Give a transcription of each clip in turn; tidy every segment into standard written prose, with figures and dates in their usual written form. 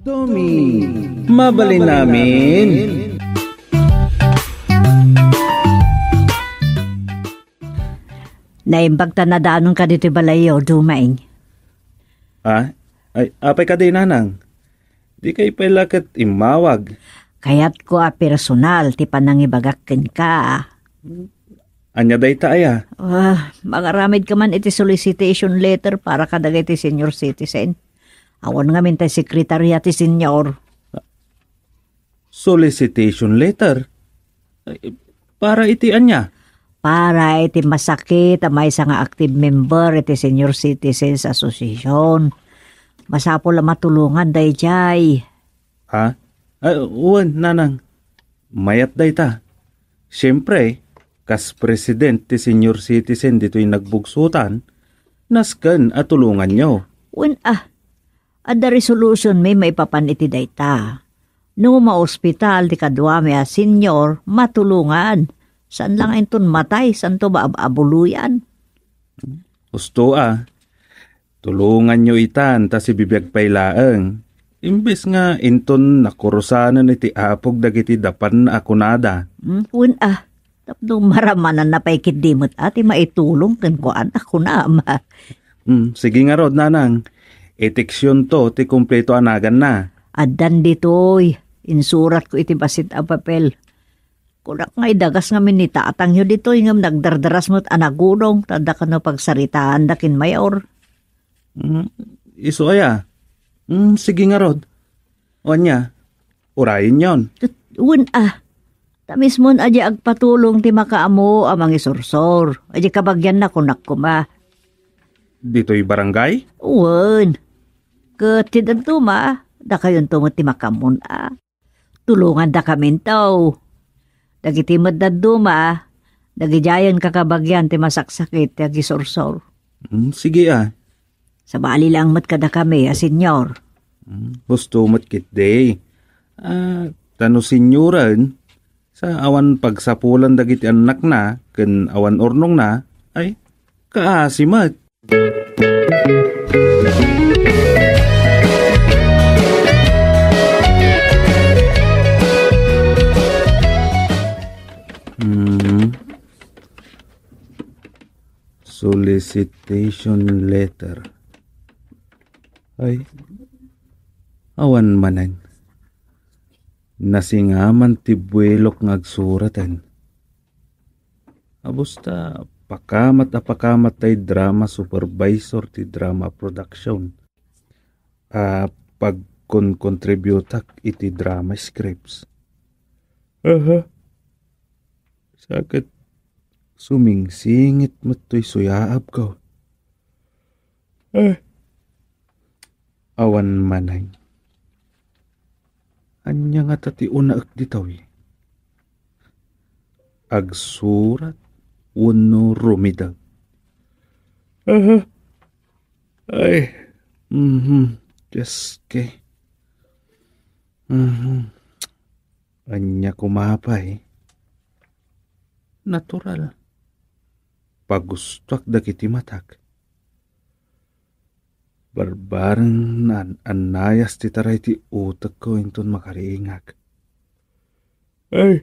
Tommy, mabalin namin. Naimbagta na daanong ka dito balayo, Dumaing. Ay, apay ka din, nanang. Di kay palakat imawag. Kaya't ko personal, ti panangibagakin ka. Anya day taaya. Magaramid ka man iti solicitation letter para kadagay ti senior citizen. Awan nga min ti sekretarya ti senior. Solicitation letter? Ay, para iti anya? Para iti masakit may nga active member iti Senior Citizens Association. Masapol la matulungan day jay. Ha? Uwan, nanang. Mayat day ta. Siyempre, kas president ti Senior Citizen dito'y nagbugsutan, naskan at tulungan nyo. Ada resolution may maipapan iti day ta. No ma-hospital di kadwa may senior, matulungan. Saan lang inton matay? Saan to ba abuluyan? Gusto tulungan nyo itan ta si bibiyag pailaeng. Imbes nga inton nakurusanan iti apog dagiti dapan na akunada. Tapno maramanan na paikit dimot ati maitulong ken kuan ako na ama. Sige nga rod, nanang. Etiksyon to ti kumpleto anagan na. Adan ditoy. Insurat ko iti basit a papel. Kunak nga idagas nga minita atang nyo dito yung nagdardaras mo't anagulong tanda ka no pagsaritaan dakin mayor. Iso aya. Sige nga rod. O anya, urayin yon. Tamis mon adya agpatulong ti makaamo amang isursor. Adya kabagyan na kunak kuma. Dito'y barangay? Uwan. Katidan tuma, da kayon tungot ti makamon Tulungan da kamin tao. Dagitimod na duma, dagijayan kakabagyan ti masaksakit ti agisursor. Sige Sa bali lang mat kada kami, senyor. Gusto mat kit day. Tano senyoran, sa awan pagsapulan dagiti anak na, ken awan ornong na, ay kaasimat. Solicitation letter. Ay, awan manan. Nasingaman ti buwelok ngagsuratan. Abusta, pakamat tay drama supervisor ti drama production. Pagkontributak iti drama scripts. Sakit sumingsingit mo to'y suyaab ko. Awan manay. Anya nga tati unaak ditaw agsurat uno rumidag. Ay. Just kay. Anya kumapay. Natural. Pagustak dagiti matak. Barbarang anayas ti taray ti utak ko inton makariingag. Ay.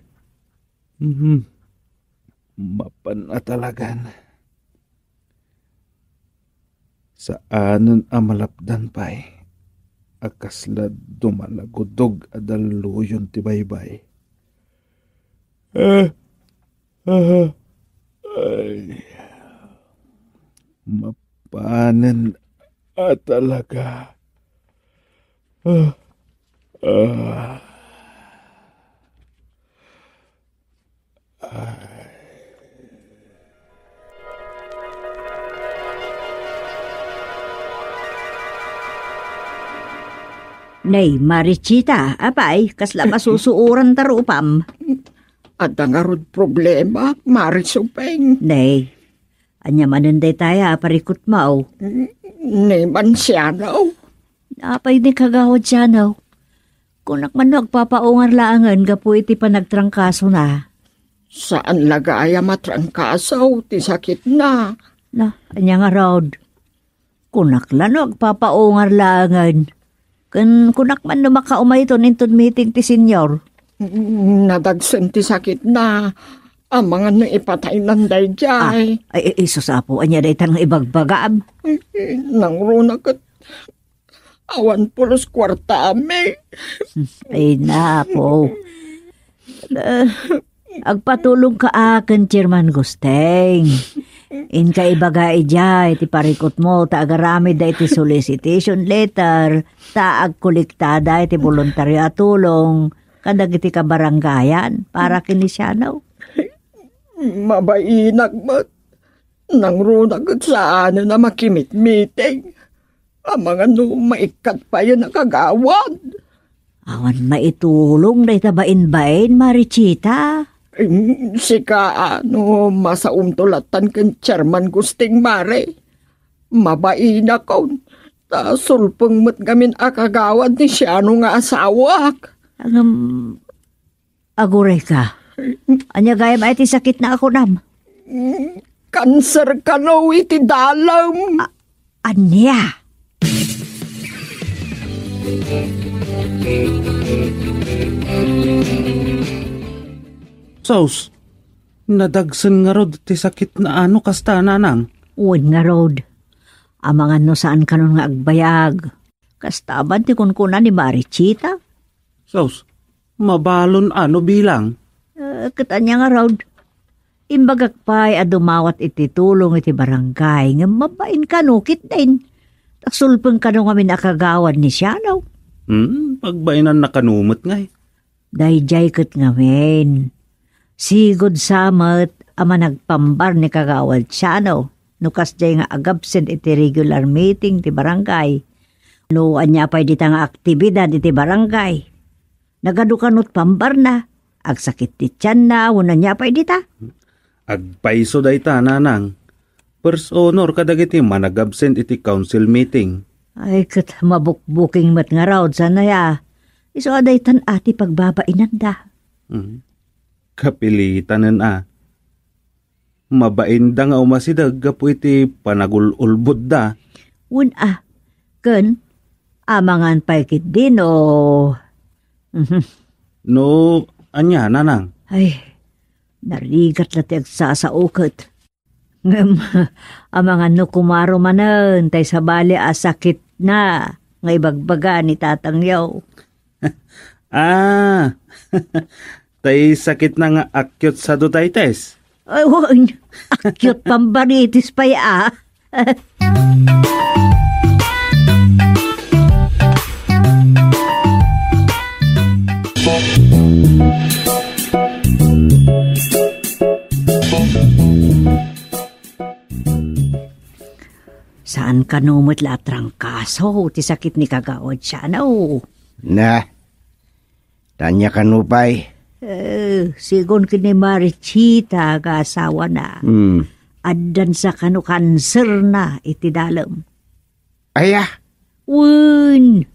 Mapanatalagan. Saanon amalapdan pa'y. Akasla dumalagudog adaluyon ti baybay. Ay. Mapanan talaga. Nay, Marichita, apay, kasla masusuuran tarupam. At nga rod problema, Marisupeng. Nay, anya manunday tayo, parikot mao. Neman siya naw. Apay ni kagawad siya naw. Kunak man nagpapaungar laangan, gapu iti panagtrangkaso na. Saan lagaya matrangkaso, ti sakit na. Na, anya nga rod. Kunak lang nagpapaungar laangan. Kunak man no makaumay ito nintod meeting ti senyor. Nadagsan ti sakit na. Ang mga nang ipatay ng dayjay. Ay, susapo, anya day tanong ibagbagam. Nang runagat. Awan pulos kwarta ame. Ay na po. Agpatulong ka akin, Chairman Gusteng. In kaibaga ijay, ti parikot mo, ta agarami da iti solicitation letter, ta agkolektada iti voluntaryo at tulong, kadag iti kabaranggayan, para kinisyanaw. Mabainag mat. Nang runagat saan na makimit-meeting. Ang mga no maikat pa yan nakagawad. Awan maitulong da itabain-bain, Marichita. Sika masaumtulatan kan Chairman Gusting Mare. Mabaina kaun. Ta sulpeng met gamin akagawad ni siya nga asawak. Aguray ka. Anya gayam ay ti sakit na ako nam. Kanser ka no iti dalam. Anya? Sos, nadagsan nga rod ti sakit na ano kasta nanang. Uwan nga road. Amangan no saan kanon nga agbayag. Kastaban ti kunkunan ni Marichita. Sos, mabalon ano bilang? Katanya nga road. Imbagak pa'y adumawat iti tulong iti barangay nga mabain kanukit din. Taksulpeng kano nga minakagawad ni siya daw. Pagbainan nakanumot nga eh. Dayjay kat ngamin. Sigod samat ama nagpambar ni kagawad siya no. Nukas jay nga agabsent iti regular meeting ti barangay. No anya pa'y dita nga aktibidad iti barangay. Nagadukanot pambar na. Agsakit ti tiyan na unan niya pa'y dita. Agpaiso day ta nanang. First honor kadagiti managabsent iti council meeting. Ay kat mabukbuking mat nga raw sana ya. Iso aday tan ati pagbabainan da. Kapilitan mabain da nga umasidag gapu iti panagululbud da. Ken, amangan pa'y kit din o... No, anya nanang? Ay, narigat lati agsasaukat. Amangan no kumaro manan, tay sabali asakit na, nga ibagbaga ni tatang yaw. Tay sakit na nga akyot sa dutaytes. Ay, akyot pambaritis pa ya. Saan ka numot latrang kaso? Ti sakit ni kagawad siya na o. Na, tanya ka nupay. Sigon kini Marichita ga asawa na. Addan sa kanu kanser na iti dalam. Aya? Wun!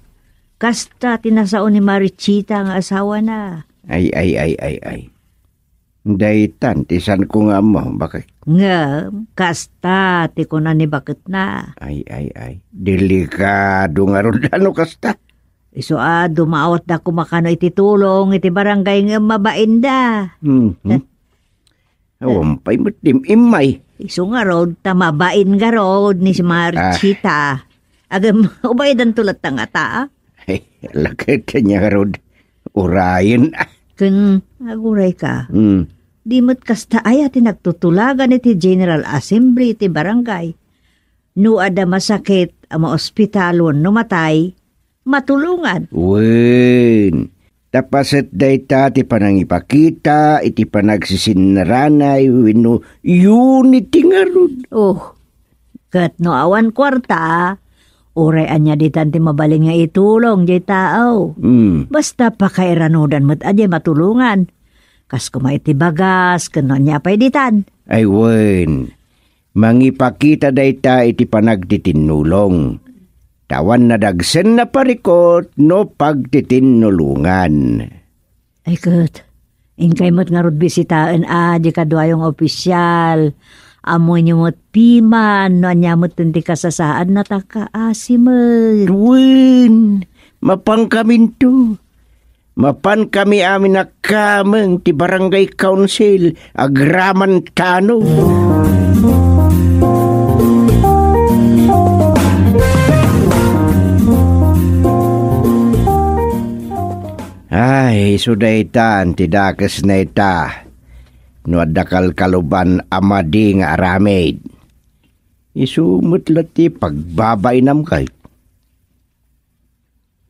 Kasta tinasaon ni Marichita nga asawa na. Ay. Daytan, tisan ko nga mo, bakit? Nga, kasta, ti ko na ni bakit na. Ay. Delikado nga ron ano kasta. Iso dumaot na kumakano iti tulong, iti barangay nga mabain da. Awampay mo imay. Iso nga rod, tamabain nga rod ni si Marichita. Agam, ubayadan tulat nga ta. Ay, lakit kanya nga rod. Urayin. Kun aguray ka. Di mo't kasta ay ati nagtutulagan iti General Assembly iti barangay. No ada masakit ama ospitalon no matay, matulungan. Wen, tapaset dayta ti panangipakita, iti panagsisinnaranay, wino unity nga rod. Kat no awan kwarta, uray anya ditan ti mabaling nga itulong di tao. Basta pakairanudan mo't adya matulungan. Kas kumay ti bagas, kano niya pa'y ditan. Ay wen, mangipakita dayta iti panagtitinulong. Tawan na dagsen na parikot no pagtitinulungan. Ay kat, inkay mo't nga rod bisitaan di kadwayong opisyal. Amoy niyo mo't piman, no anya mo't tinti kasasaan na takaasimod. Wen, Mapan kami to. Mapan kami amin nakamang ti barangay council agraman tano. Ay, suday itan, tidakes na ita. Nuadakal kaluban amadi nga aramid. Isumot lati pagbabay nam kay.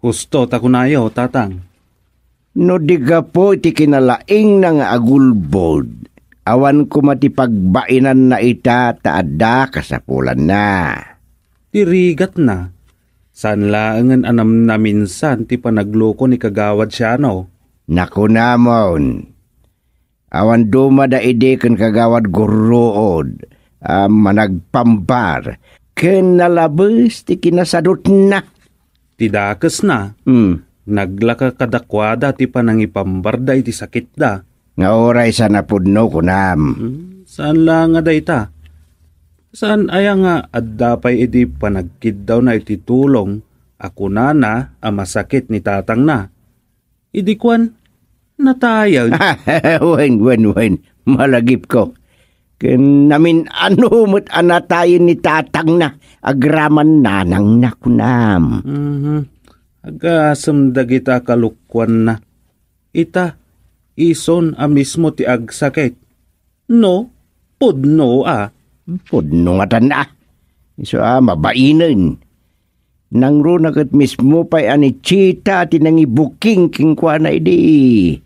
Husto takunayo, tatang. No diga po iti kinalaing ng agulbod. Awan ko matipagbainan na ita taada kasapulan na. Tirigat na. San laangan anam na minsan ti panagloko ni kagawad siya no? Naku namon. Awan dumada ide kan kagawad guruod. Managpambar. Ken nalabes ti kinasadot na. Tidakes na. Naglaka kadakwada ti panangipambarda iti sakit da. Nga oray sa napudno ko nam. Saan lang nga da ita? Saan aya nga addapay iti panagkid daw na iti tulong ako na masakit ni tatang na. Idi kwan, natayag. Wen, malagip ko. Ken namin ano mo't anatayin ni tatang na agraman nanang nakunam. Agasam dagita kalukwan na. Ita, ison a mismo ti agsakit. No, pudno a. Pudno nga na. Iso mabainan. Nangro nagat mismo pa'y ani chita tinangibuking kingkwa na idi.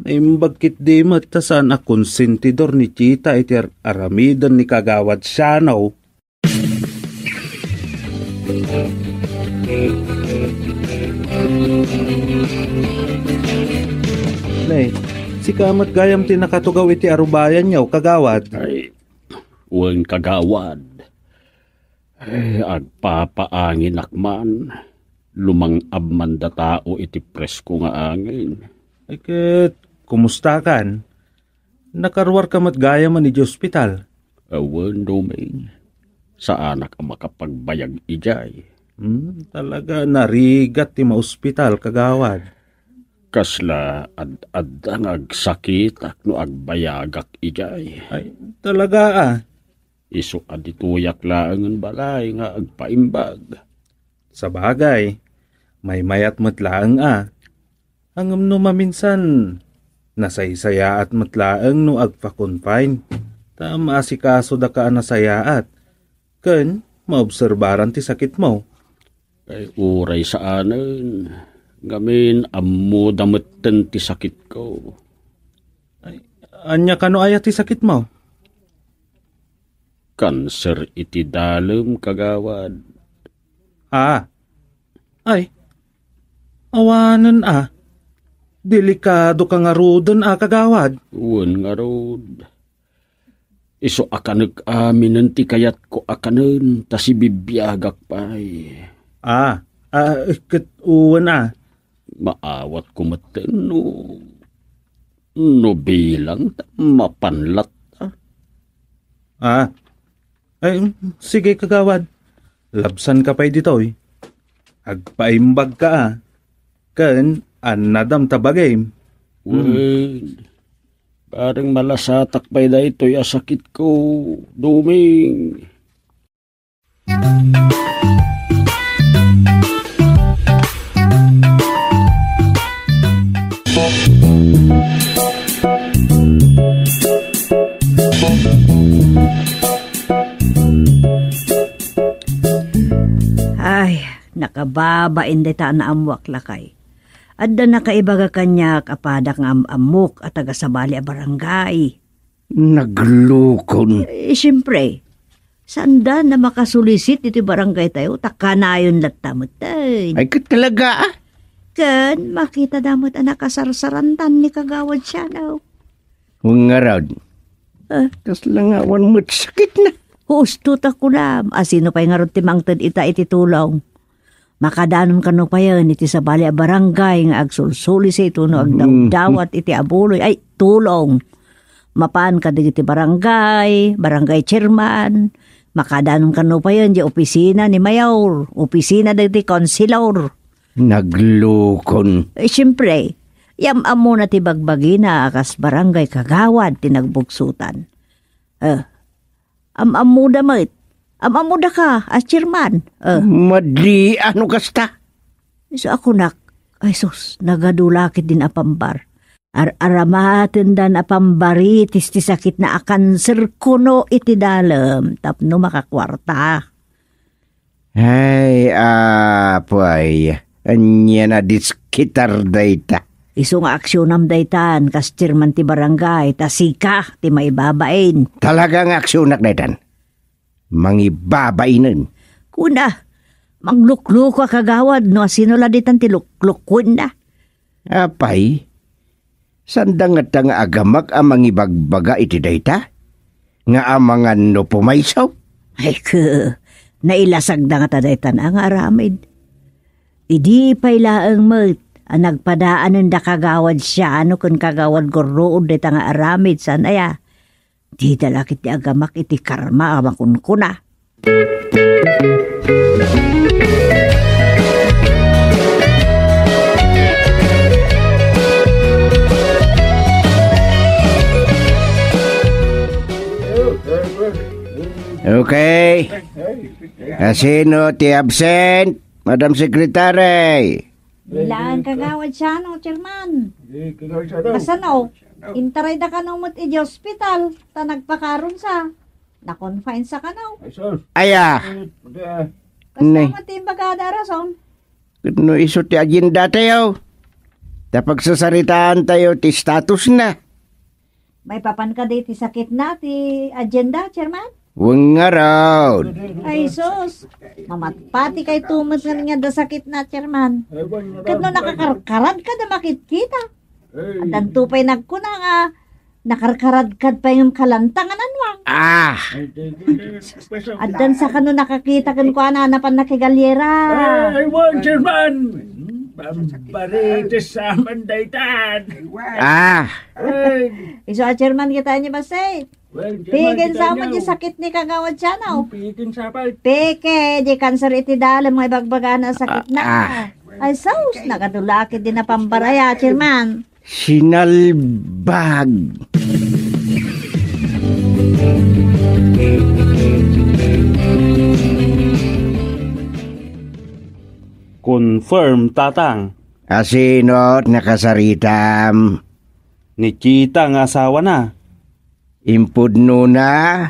Bakit di matasan a konsentidor ni chita iti aramidan ni kagawad siya no? Nay, si kamat gayam tinakatugaw iti arubayan niyaw, kagawad. Ay, uwang kagawad. Ay, agpapaangin akman. Lumang abman da tao iti presko nga angin. Ay ket, kumusta kan? Nakarwar kamat gayam ni di ospital. Awan doming. Sa anak ang makapagbayag ijay. Talaga narigat ti maospital, kagawad. Kasla ad-adang agsakit no agbayagak ijay. Ay, talaga Iso adituyak laangan balay nga agpaimbag. Sa bagay, may mayat matlaang Hangam no maminsan, nasaysaya at matlaang no agpa-confine. Tama si kaso da ka nasayaat. Ken, maobserbaran ti sakit mo. Ay uray sa anan. Ngamin ammo dametten ti sakit ko. Ay, anya kano aya ti sakit mo? Kanser iti dalem, kagawad. Ay, awanan Delikado ka nga rodon kagawad. Uwan nga rod. Iso akanag aminan ti kayat ko akanan, ta si bibiyagak pa'y. Ket uwan Maawat ko maten no bilang mapanlat. Ay, sige kagawad. Labsan ka pa'y ditoy. Agpaimbag ka Ken, anadam tabagay. Parang malasatak pa'y da ito'y asakit ko, duming. Ay, nakababain day ta na amwak lakay. Adda nakaibaga kanya kapadak nga amok at taga-sabali a barangay. Naglukon. Siyempre, sanda na makasulisit iti barangay tayo, takanayon latamot tayo. Ay kat talaga Kan, makita damot anak kasarsarantan ni kagawad siya now. Huwag nga raw. Tas lang awan mo't sakit na. Husto ta ko na, asino pa'y nga ron timangtad ita iti tulong. Makadanon ka no pa yan, iti sa bali a barangay nga agsulsuli sa ito no agdawdawat iti abuloy. Ay, tulong. Mapaan ka iti barangay chairman. Makadanon ka no pa yan, di opisina ni mayor, opisina iti konsilor. Naglukon. Siyempre, amo na ti bagbagi na akas barangay kagawad tinagbugsutan. Amo da mait. Amo da ka, as chairman. Madli, ano kasta? So ako ay sus, nagadulakit din apambar. Aramaten dan apambari, tis sakit na akanser kuno iti dalem, tapno makakwarta. Ay, apoy. Anya na diskitar dayta. Iso nga aksyon daytan, kas chairman ti barangay, tasika, ti maibabain. Talagang aksyonak daytan. Mangibabainan. Kuna, manglukluko kagawad, no sinula ditan ti luklukun na. Apay, sandang at nga agamak ang mangibagbaga iti dayta? Nga amangan no pumaysaw? Ay nailasag na nga tadaytan ang aramid. Idi pailaang mat, ang nagpadaan ng kagawad siya, ano kung kagawad gorood dita nga aramid, sanaya. Di dalakit ti agamak iti karma amakunkuna. Okay. Sino ti absent? Madam Secretary. Bilaan kagawad siya, no, chairman. Basta no, intaray da ka no mo't iti hospital, ta nagpakaroon sa. Na-confine sa ka no. Aya. Nay. Kasama ti bagada rason. No iso ti agenda tayo. Tapag sasaritaan tayo ti status na. May papan ka di ti sakit na ti agenda, chairman. Wang nga raw. Ay sus, mamatpati kay tumat nga da sakit na, chairman. Kat no nakakarkarad ka da makikita. Adan tupay nagkuna nga, nakarkarad ka pa yung kalantangan anwang. Adan sa kano nakakita kan ko ananapan na kigalyera. Ay, wan, chairman! Pambaritis sa mandaytan! Iso chairman kita niya ba say? Pigin sa mo di sakit ni kagawad siya na. Pigin sa pal. Peke, di cancer iti dalam mga ibagbaga na sakit na. Ay sus, nakadulakit din na pambaraya, chairman. Sinalbag. Confirm, tatang. Asinot nakasaritam. Ni Chita nga asawa na. Impudno na.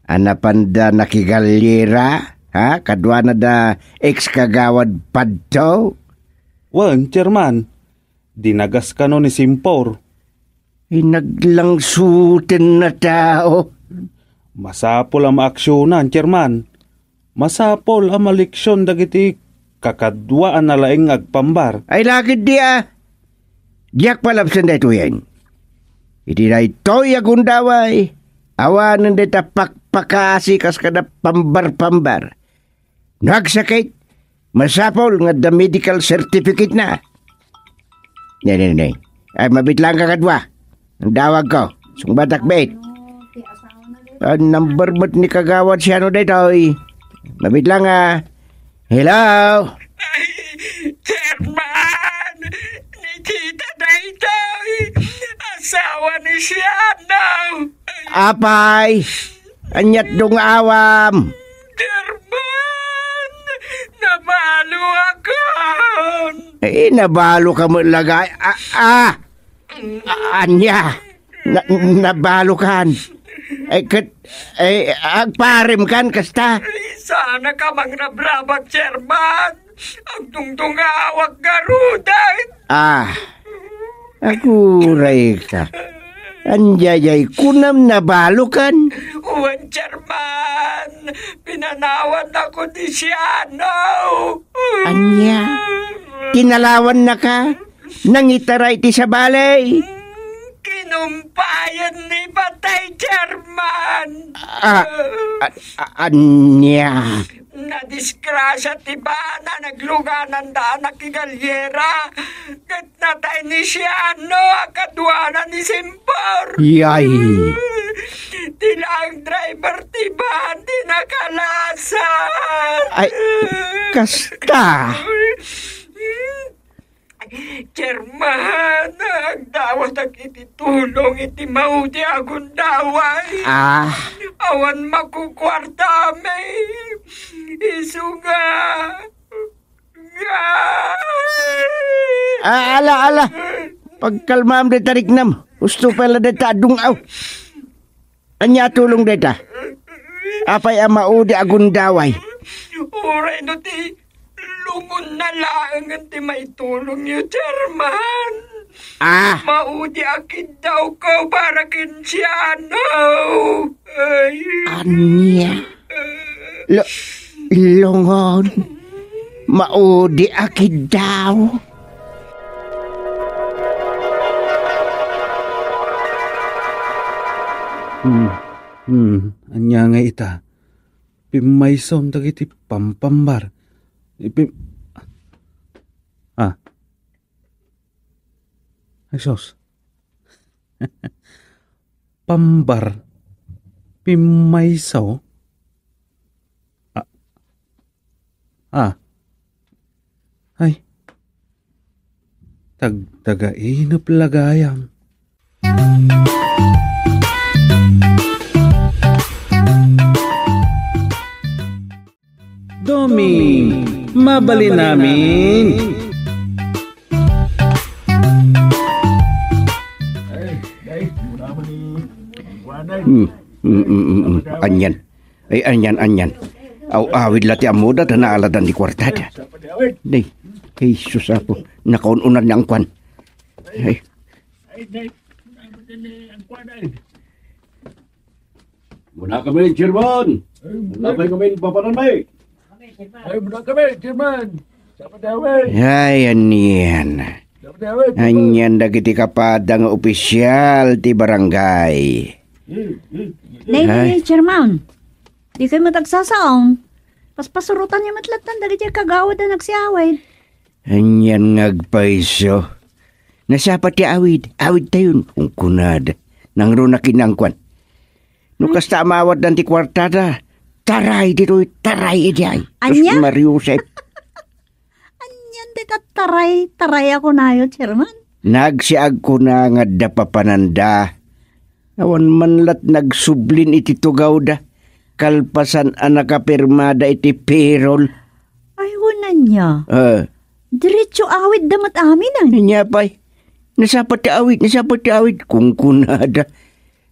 Anapanda nakigalyera. Ha? Kadwa na da ex-kagawad padto. Wan, chairman. Dinagas ka no ni Simpor. Naglangsutin na tao. Masapol ang maaksyonan, chairman. Masapol ang maliksyon dagiti kakadwaan na laing agpambar. Ay lakid dia. Diyak palapsan da ito yan. Iti na ito yagundaway. Awanan dita pakpakasi kas kada pambar-pambar. Nagsakit. Masapol nga the medical certificate na. Nay. Ay mabitlang kakadwa. Ang dawag ko. Sungbatak bait. Ang number ba't ni kagawad siya no dito ay. Mabitlang hello? Ay, chairman! Ni Tita Daytoy! Asawa ni siya, no? Apay! Anyat dong awam! Chairman! Nabalo ako! Nabalo ka mo lagay. Anya! Nabalo kan. Agparim kan kasta. Sana ka mangrabrabag, chairman! Ang tungtungawag garuday! Aguray ka. Anjayay kunam nabalo kan. Uwan, chairman! Pinanawan ako ni Siano! Anya? Kinalawan na ka? Nangitaray ti sa balay? Kinumpayan ni Patay, chairman! Anya? Nadiskrasya ti ba na nagluganan da nakigalyera? Kat natay ni Siano, akadwana ni Simpor! Yay! Tila ang driver ti ba, di nakalasan! Ay, kasta! Chairman, agdawat ang ititulong iti maudi akong daway. Awan makukwarta may isuga. Ala. Pagkalmaam de tariknam. Gusto pala de tadungaw. Anya tulong de ta. Apay ang maudi agundaway. Uray no ti lungon na lang ang ti maitulong niyo, Chairman. Maudi akid daw ko para kinsyano. Anya? Lungon? Maudi akid daw? Anya nga ita. Pimayson dagiti pampambar. Ay sos. Pambar. Pimaysaw. Ay. Tagdagainap lagayam. Doming, mabali namin. Anyan. Ay, anyan. Awid lati amuda na naaladan di kwartada. Day, Jesus ako. Nakaununan niyang kwan. Ay. Muna kami, Chairman. Muna kami, papanan may. Muna kami, Chairman. Ay, anyan. Anyan dagiti kapadang opisyal ti barangay. Nay, Chairman. Di kayo matagsasaong. Paspasurutan niya matlatan dali dyan kagawad na nagsiyaway. Anyan ngagpaiso. Nasapat ti awid. Awid tayon. Kung kunad. Nang runakin ang kwan. Nukas ta amawad ng ti kwartada. Taray dito. Taray iti ay. Anya? Mariusep. Anyan di ka taray. Taray ako na yun, Chairman. Nagsiag ko na nga dapapananda. Awan manlat nagsublin iti tugaw da. Kalpasan anakapirmada iti payroll. Ay, unan niya. Diretso awid damat amin ang. Niya pa'y. Nasapat ti awid. Kung kunada.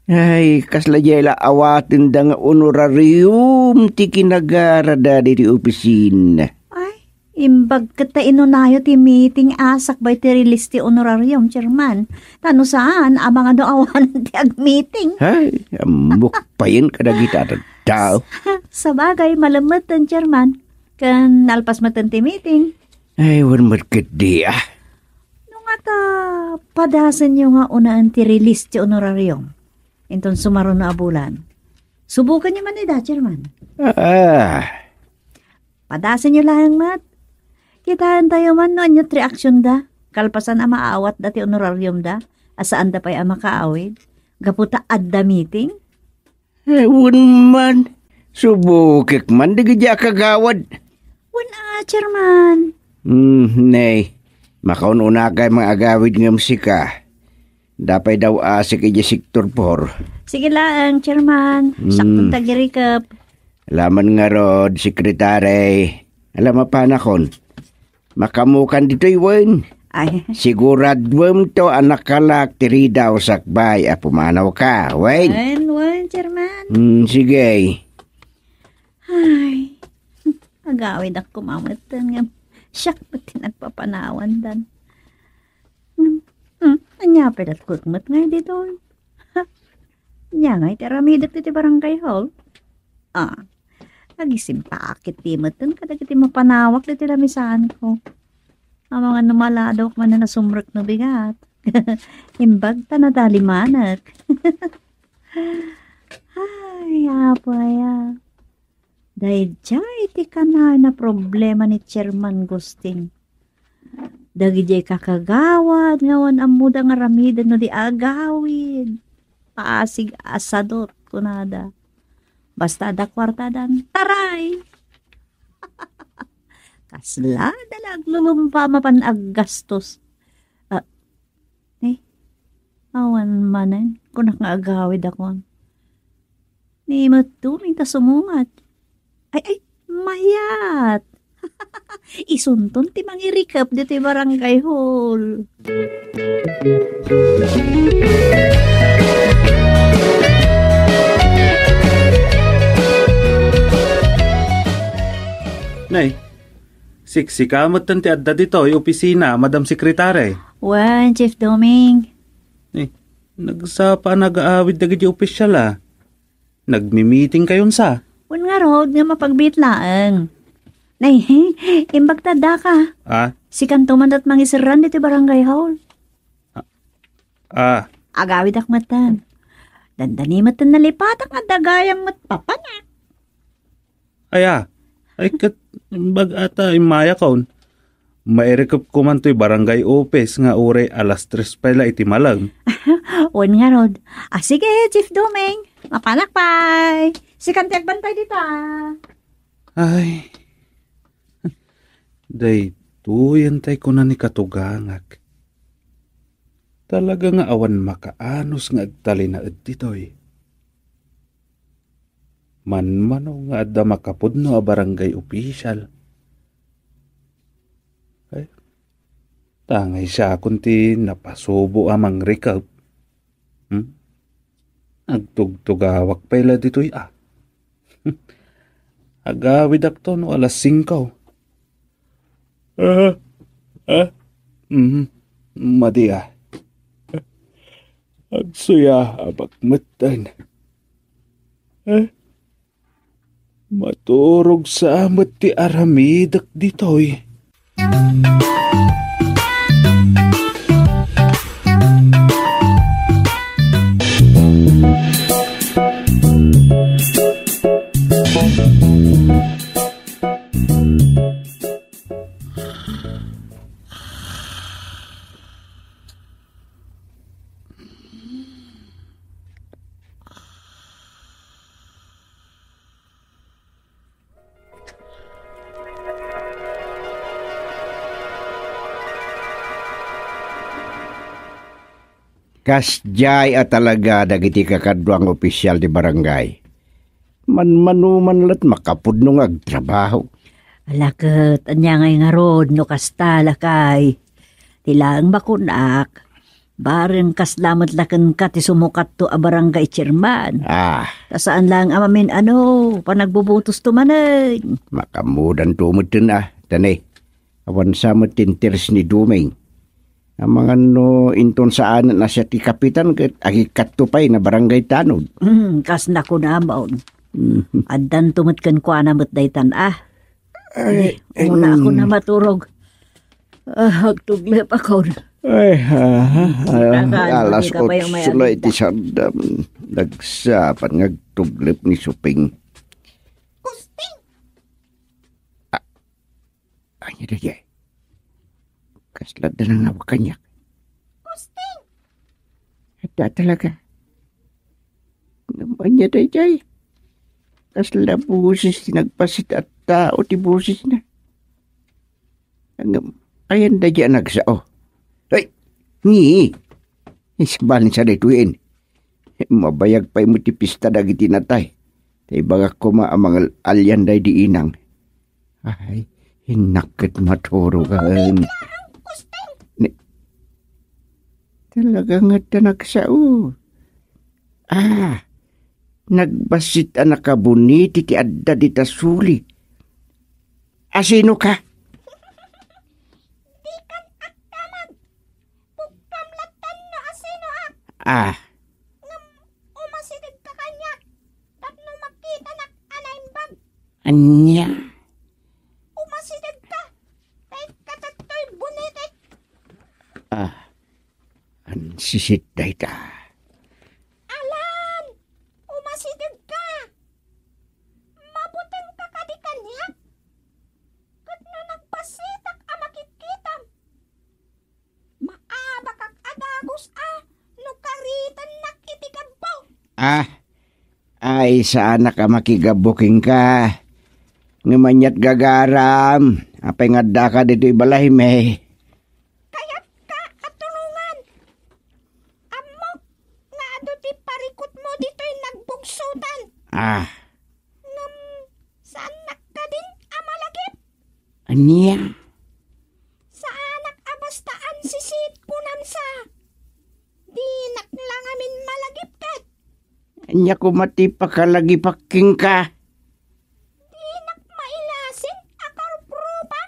Ay, kaslayela awatin da nga honorarium ti kinagarada di opisina. Ay, imbag kata inunayo ti meeting asak by ti release ti honorarium, Chairman. Tano saan, abang ano awanan ti ag-meeting. Ay, amok pa yun kadagita tao. Sa bagay, malamat ang Chairman. Kan nalpas matan ti meeting. Ay, warmat di ah. Nung ata, padasan nyo nga unaan ti release ti honorarium. Inton sumaro na abulan. Subukan nyo man ida, Chairman. Padasan nyo lang, Mat. Kitaan tayo man no, anyot reaksyon da. Kalpasan ang maawat da ti honorarium da. Asaan da pa'y ang makaawid. Gaputa adda meeting. Ewan man. Subukik man, di gadya kagawad. Wala, Chairman. Nay. Makaununa kay mga agawid ng musika. Dapay daw asik iji sektor 4. Sige lang, Chairman. Saktong tagirikap. Alaman nga rod, sekretary. Alam mapanakon. Makamukan dito iwan. Ay, Siguradwam to anak kalak tiri daw sakbay. Pumanaw ka, Wayne. wan, Chairman. Sige. Ay, agawid ako mamatan nga. Siyak pati nagpapanawan dan. Anya pelat kukmat ngay dito. Nya ngay teramidak ti barangay hall. Nagisimpakit ti matan kada kiti mapanawak ti lamisaan ko. Ang mga numaladok man na nasumrek no bigat. Imbag ta na talimanak. Ay, apaya. Dahil dyan, iti ka na problema ni Chairman Gusting. Dagi jay kakagawad, ngawan amuda nga ramidan no di agawid. Paasig asadot kunada. Basta da kwartadan, taray! Kasla, dalag lulumpa mapan aggastos. Awan manen, kung nakaagawid ako. Ni matuming ta sumungat. Ay, mayat. Isunton ti mangirikap dito barangay hall. Nay, siksikamot tanti adda dito, yung opisina, Madam Sekretary. Wan, Chief Doming. Nagsapa nag-aawid na gadi opisyal Nagmi-meeting kayon sa. Wan nga rod nga mapagbitlaan. Nay, imbag tada ka. Si kantuman at mangisirran dito barangay hall. Agawid akmatan. Dandani matan nalipatak at dagayang matpapana. Ay kat imbag ata imaya kaon. Mairekap ko man to'y barangay office nga ure alas 3 pala iti malang. Wan nga rod. Sige, Chief Doming. Mapalakpay. Si kantiag bantay dito. Ay. Day, tuyantay ko na ni katugangag. Talaga nga awan makaanos nga agtali na dito'y. Manmano nga adda makapudno a barangay official. Ay, tangay siya kunti napasubo amang recap. Agtugtugawak pala dito'y Agawid akto no alas 5. Madi Agsuya abagmatan. Maturog sa amat ti aramidak dito'y. Kasjay at talaga dagiti kakadwang opisyal di barangay. Man lat makapudno nga agtrabaho. Alakat, anya ngay nga rod no kastala kay. Tilang bakunak. Bareng kaslamat lakan ka ti sumukat to a barangay chairman. Tasaan lang amamin panagbubutos tumanan. Makamudan tumutin Tanay, awan sa matinters ni Duming. Ang mga inton saan na siya ti kapitan ket agikat tupay na barangay tanod. Kas na ko na maon. Addan tumatkan ko na matdaytan Muna ako na maturog. Agtuglip ako. Alas 8 sulay ti sandam. Nagsapan ngagtuglip ni Suping. Kusting! Anya daya. Kaslad na lang ako kanyak. Kusting! Ada talaga. Naman niya dayjay. Kaslad busis nagpasit at tao ti busis na. Ayan dayjay nagsao. Ay! Ngi! Isbalin sa daytuin. Mabayag pa'y mo ti pista dagiti natay. Tay bagak ko mga alyan day di inang. Ay, hinakit maturugan. Talaga nga nagsao. Nagbasit nakabuniti ti adda di tasuli. Asino ka? Di kan aktamag. Pugpamlatan na asino Ngam umasidig ka kanya. Tapno makita na anaimbag. Anya? Umasidig ka. Tay katatoy bunitik. Sisit day ta. Alan! Umasidig ka! Mabuteng ka kadikan niya? Kat na nagpasitak makikitam. Maabakak agagos nukaritan nakitigabaw. Ay saan ka makigabuking ka. Ngamanyat gagaram. Apay nga da ka dito'y balay, may. Kayat ka at tulungan. Amok nga ado ti parikot mo dito'y nagbugsutan. Saan ka din amalagip? Anya? Sa anak abastaan sisit kunam sa. Di naklangamin malagip kat. Anya ko mati pakalagi paking ka. Di nakmailasin akaruprupan.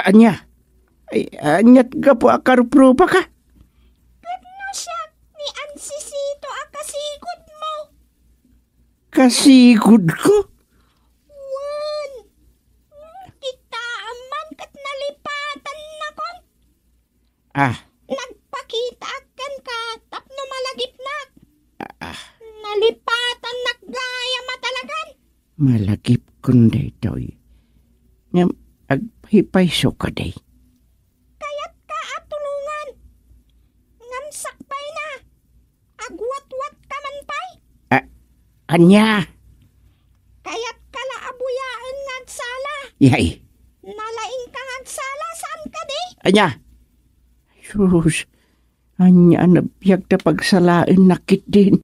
Anya? Ay, anyat ka po akaruprupa ka? Kadno siya ni ansisito akasigod mo. Kasigod ko? Wan. Kita aman kat nalipatan na kon. Nagpakita kan ka tapno malagip na. Nalipatan naggaya matalagan. Malagip kunday to'y. Ngam, agpahipayso ka day. Kayat ka at tulungan. Ngamsakpay na. Agwat-wat ka man pay. Anya? Kayat ka la abuyaan ngad sala. Yay. Nalaing ka ngad sala saan ka di? Anya? Sus, anya nabiyag na pagsalaan nakit din.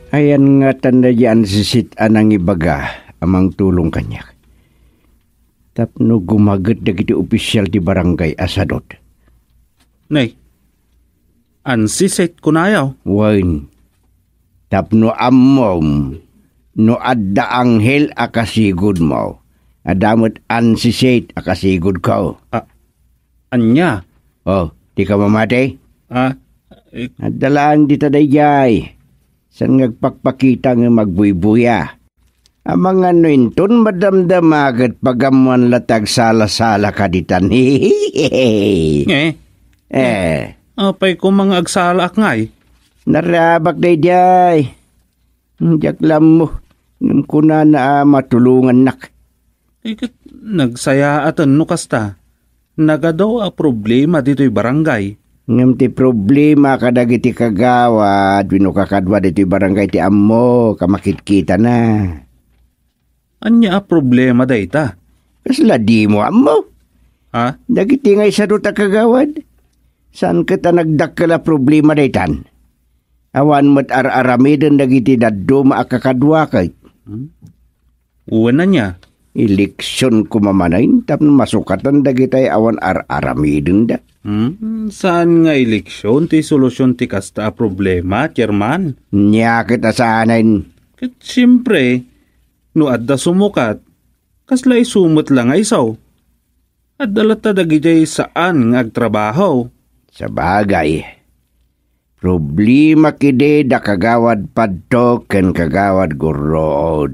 Ayan nga tanda yan sisit anang ibaga amang tulong kanya. Tapno gumagat na kiti opisyal di barangay Asadot. Nay, ansisit ko na yaw. Wain, tapno ammom, no adda anghel akasigod mo. Adamot ansisate akasigod ko. Anya? Oh, di ka mamatay? Adalaan di tadayay. San ngagpakpakita nga magbuybuya. Amang ano inton madamdamagat pagamuan latag sala-sala ka ditan. Apay ko mga agsalak ngay. Narabak dayay. Jaklam mo. Ngam kuna na matulungan nak. Nagsaya atan no kasta. Nagadaw a problema dito'y barangay. Ngam ti problema kadag iti kagawad. Wino kakadwa dito'y barangay ti ammo. Kamakit-kita na. Anya a problema dayta? Kasla di mo ammo. Dagiti ngay sa duta kagawad. Saan kita nagdakala problema daytan? Awan mo't ar-aramidin dagiti daddo maakakadwa kay. Uwan na niya. Eleksyon ko mamanayin, tapno masukatan dagitay awan ar-aramidin da. Saan nga eleksyon ti solusyon ti kasta a problema, chairman? Nya kita saanin. Kat siyempre, no adda sumukat, kasla isumot lang ay isaw. At dalata dagitay saan nga agtrabaho. Sa bagay, problema kide da kagawad padto ken kagawad gurod.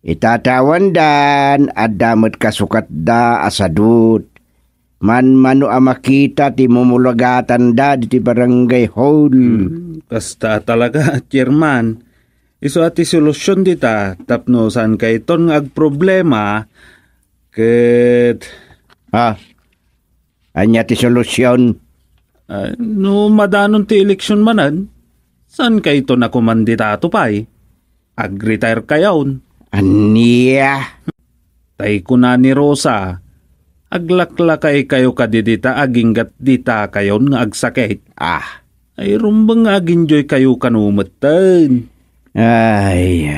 Itatawan dan adamot kasukat da asadut. Man-mano amakita ti mumulagatan da di barangay hall. Kasta talaga, chairman. Iso ati solusyon dita, tapno saan kay ton nga agproblema, ket... Anya ti solusyon? No madanon ti eleksyon manan, saan kay ton ako manditato pa'y? Ag-retire kayaon. Aniya? Tay ko na ni Rosa, aglaklakay kayo kadidita aginggat dita kayon nga agsakit. Ay rumbang aginjoy kayo kanumatan. Ay.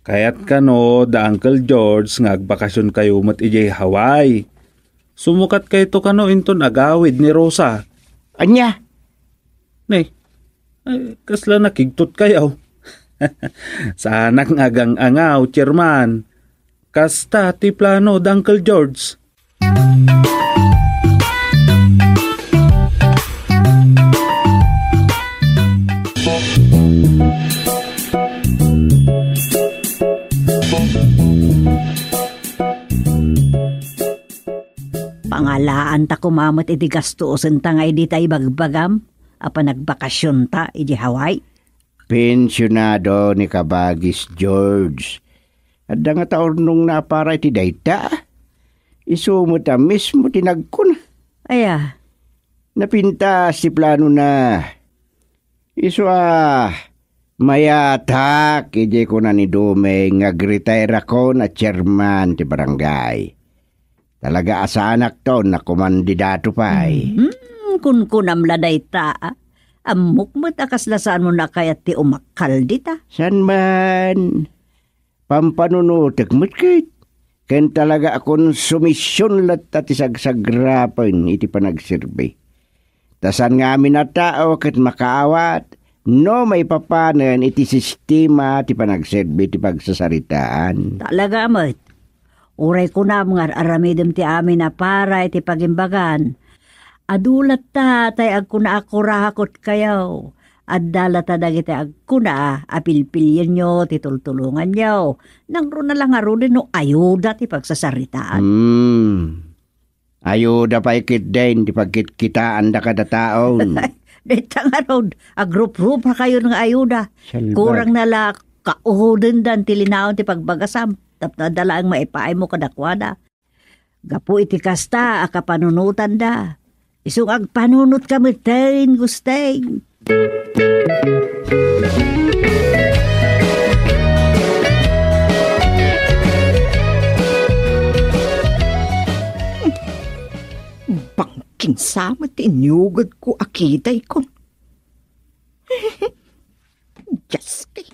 Kayat kano da Uncle George nga agbakasyon kayo mat ijay Hawaii. Sumukat kayo to kano inton agawid ni Rosa. Anya? Nay, kasla nakigtot kayo. Sanak agang angaw, chairman. Kasta ti plano da Uncle George. Pangalaan ta kumamot iti gastuosan ta nga iti tay bagbagam, apa nagbakasyon ta iti Hawaii. Pensyonado ni Kabagis George. Adda nga taon nung napara iti dayta. Isumo ta mismo tinagkun. Aya, Napintas ti plano na. Iso mayatak ije ko na ni Dume ngag-retire ako na chairman ti barangay. Talaga asanak to na kumandidato pa Kun kunamla dayta. Amok mo takaslasaan mo na kaya ti umakal dita. San man? Pampanunutek mo't kit. Ken talaga akong sumisyon lat at isagsagrapan iti panagsirbay. Tasan nga amin na tao kat makaawat. No may papanan iti sistema ti panagserbi ti pagsasaritaan. Talaga mo't. Uray ko na mga aramidem ti amin na para iti pagimbagan. Adulat ta tay agkuna ako rahakot kayaw. Adala ta dagiti agkuna apilpilyan nyo ti tultulungan nyo. Nangro na lang din no ayuda ti pagsasaritaan. Ayuda pa ikit din ti pagkitkitaan da kada taon. Dito nga ron, agrup-rup ha kayo ng ayuda. Salbat. Kurang nala kauhudin dan tilinawon ti pagbagasam. Tapnadala ang maipaay mo kadakwada. Gapu iti kasta, akapanunutan da. Isung agpanunot kami tayin gusteng. Bangking sama tinyugad ko akiday kon. Diyos kay.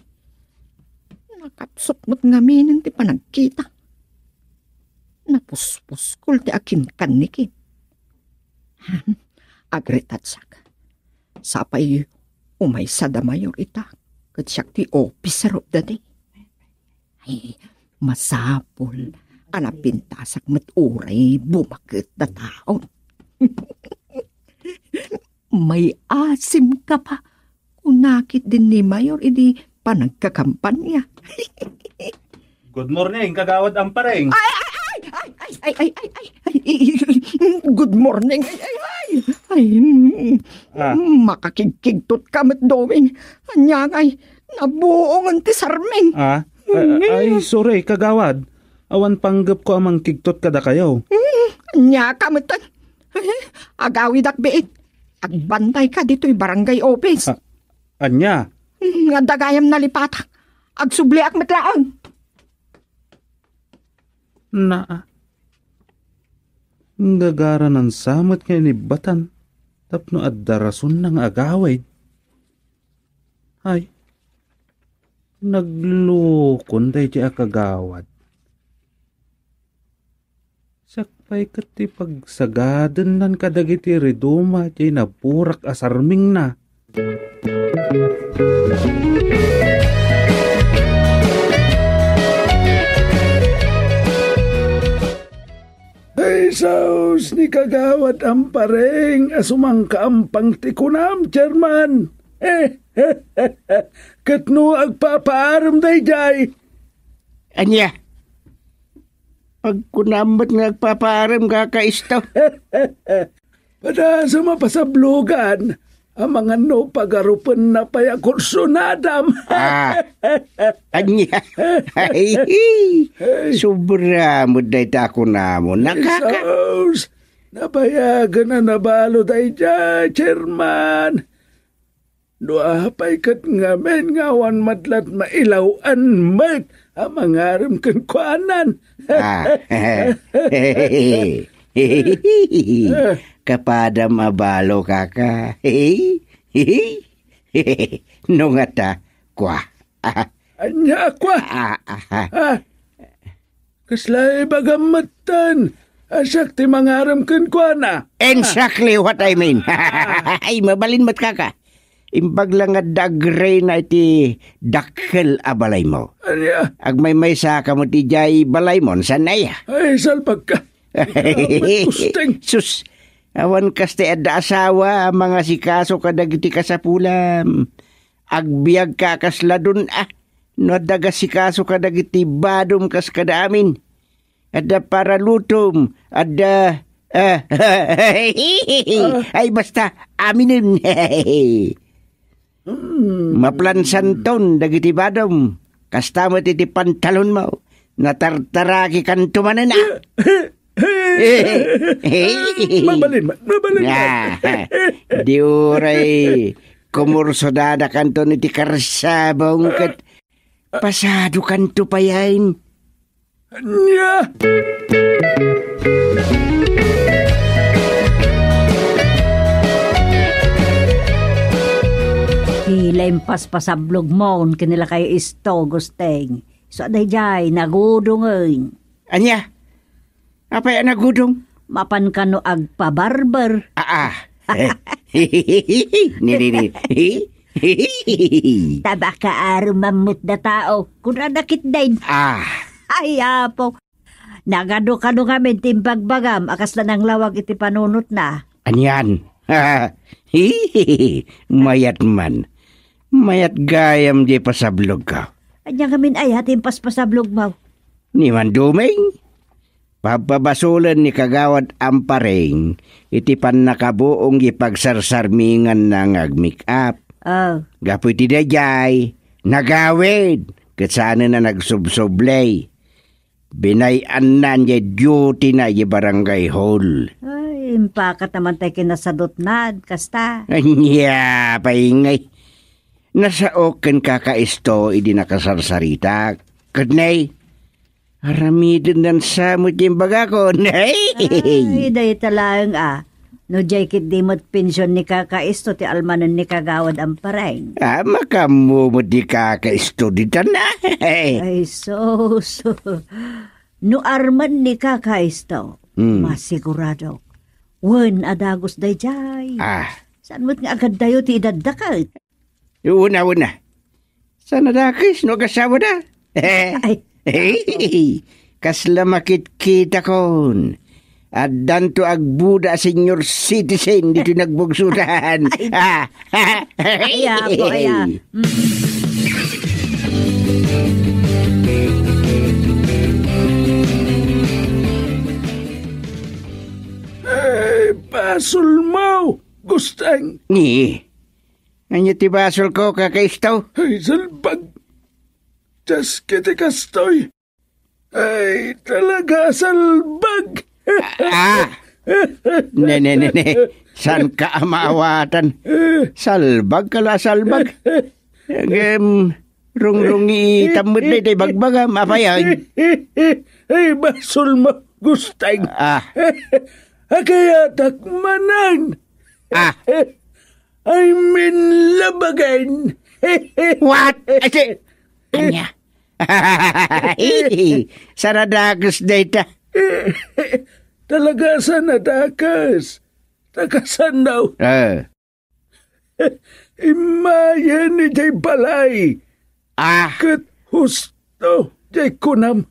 Nakapsot mo't ngamin ti panagkita. Napuspos kul ti akin kanikin. Agritatsak. Sapay umay sa damayor ita. Kat siya ti officer of the day. Ay, masapol. Anapintasak met uray bumakit na taon. May asim ka pa. Kunakit din ni Mayor, idi panagkakampanya. Good morning, kagawad Ampareng. Ay. Good morning. Ay. Makakigkigtot ka met doing. Anyagay, nabuong ti sarming. Ay, sorry, kagawad. Awan panggap ko amang kigtot kada kayo. Nya kamutan. Agawid akbiit. Agbantay ka dito'y barangay office. Anya? Nga dagayam na lipatak. Agsubli ak metlaon. Gagara ng samot nga inibatan. Tapno at darason ng agawid. Ay, naglukon day ti akagawad. Sakpay kati pagsagadan nan kadagiti reduma ti napurak asarming na. Ay, saus ni kagawad Ampareng asumang kaampang tikunam, Chairman. Katno agpapaaram day jay. Anya? Pagkunamat nga agpapaaram ka kaisto. Pada sa mapasablugan, ang mga no pagarupan na paya kursunadam. Anya? Ay, sobra mo day tako na mo. Nakaka... Saus, nabayagan na nabalo day jay, Chairman. Doa pa'y kat ngamen ngawan madlat mailawan mat ang mangaram kan kuanan. Kapada mabalo kaka. Nungata kwa. Anya kwa. Kaslay bagamatan. Asak ti mangaram kan kuana. Exactly what I mean. Ay, mabalin mat kaka. Imbag lang nga dagre na iti dakkel a balay mo. Anya? Agmay sa ka mo ti jay balay mo, sanaya. Ay, salpag ka. Sus, awan kaste adda asawa, mga sikaso kadagiti kasapulam. Agbiag ka kasladun no daga sikaso kadagiti badum kas kada amin. Adda para lutom, adda... ay basta, aminin. Maplansan ton dagiti badom. Kasta mo iti pantalon mo. Natartaraki kan tumanan Mabalin man. Di uray kumursodada kanto ni ti karsabong kat pasado kanto pa yan. Nya! Hilempas pasablog mo, kanila kayo isto, gusteng. So, aday jay, nagudong. Anya? Apa yan nagudong? Mapan ka no agpabarber. Ni. Taba ka arumamot na tao, kung nadakit din. Ay, apo. Nagado ka no kami timbagbagam, akas na ng lawag iti panunot na. Anyan? Mayat man. Mayat gayam di pasablog ka. Anya kamin ay hatin paspasablog mo. Ni man duming. Papabasulan ni kagawad amparing, iti pan nakabuong ipagsarsarmingan ng ag-make up. Gapoy ti dayay, nagawid, katsana na nagsubsoblay. Binayan na niya duty na yung barangay hall. Ay, impakat naman tayo kinasadot na, kasta. Anya, paingay. Nasa oken kakaisto, idi nakasarsarita. Kadnay, aramidin dan sa mutim bagakon. Ay, dahi talang no jacket di mo't pensyon ni kakaisto ti almanon ni kagawad ang pareng. Makamumod di kakaisto di na. Ay, so. No arman ni kakaisto, masigurado. Wen adagos day jay. Saan mo't nga agad dayo ti idadakit? Una. Sana dakis, no kasawa na. Kasla makit kita kon. At danto agbuda senior citizen dito nagbugsudan. Aya po, aya. Ay, basol mo, gustang. Ni, anya ti basol ko kakaistaw? Ay, salbag. Just kiti kastoy. Ay, talaga salbag. Ne. San ka amaawatan? Salbag kala salbag. Rungrungi tamad na ito'y bagbaga, mapayan. Ay, basol mo, gustang. Kaya takmanan. I mean, labagan. What? Anya? Saradagos data. Talaga sa nadakas. Takasan daw. Imayan ni Jay Balay. Kat husto Jay Kunam.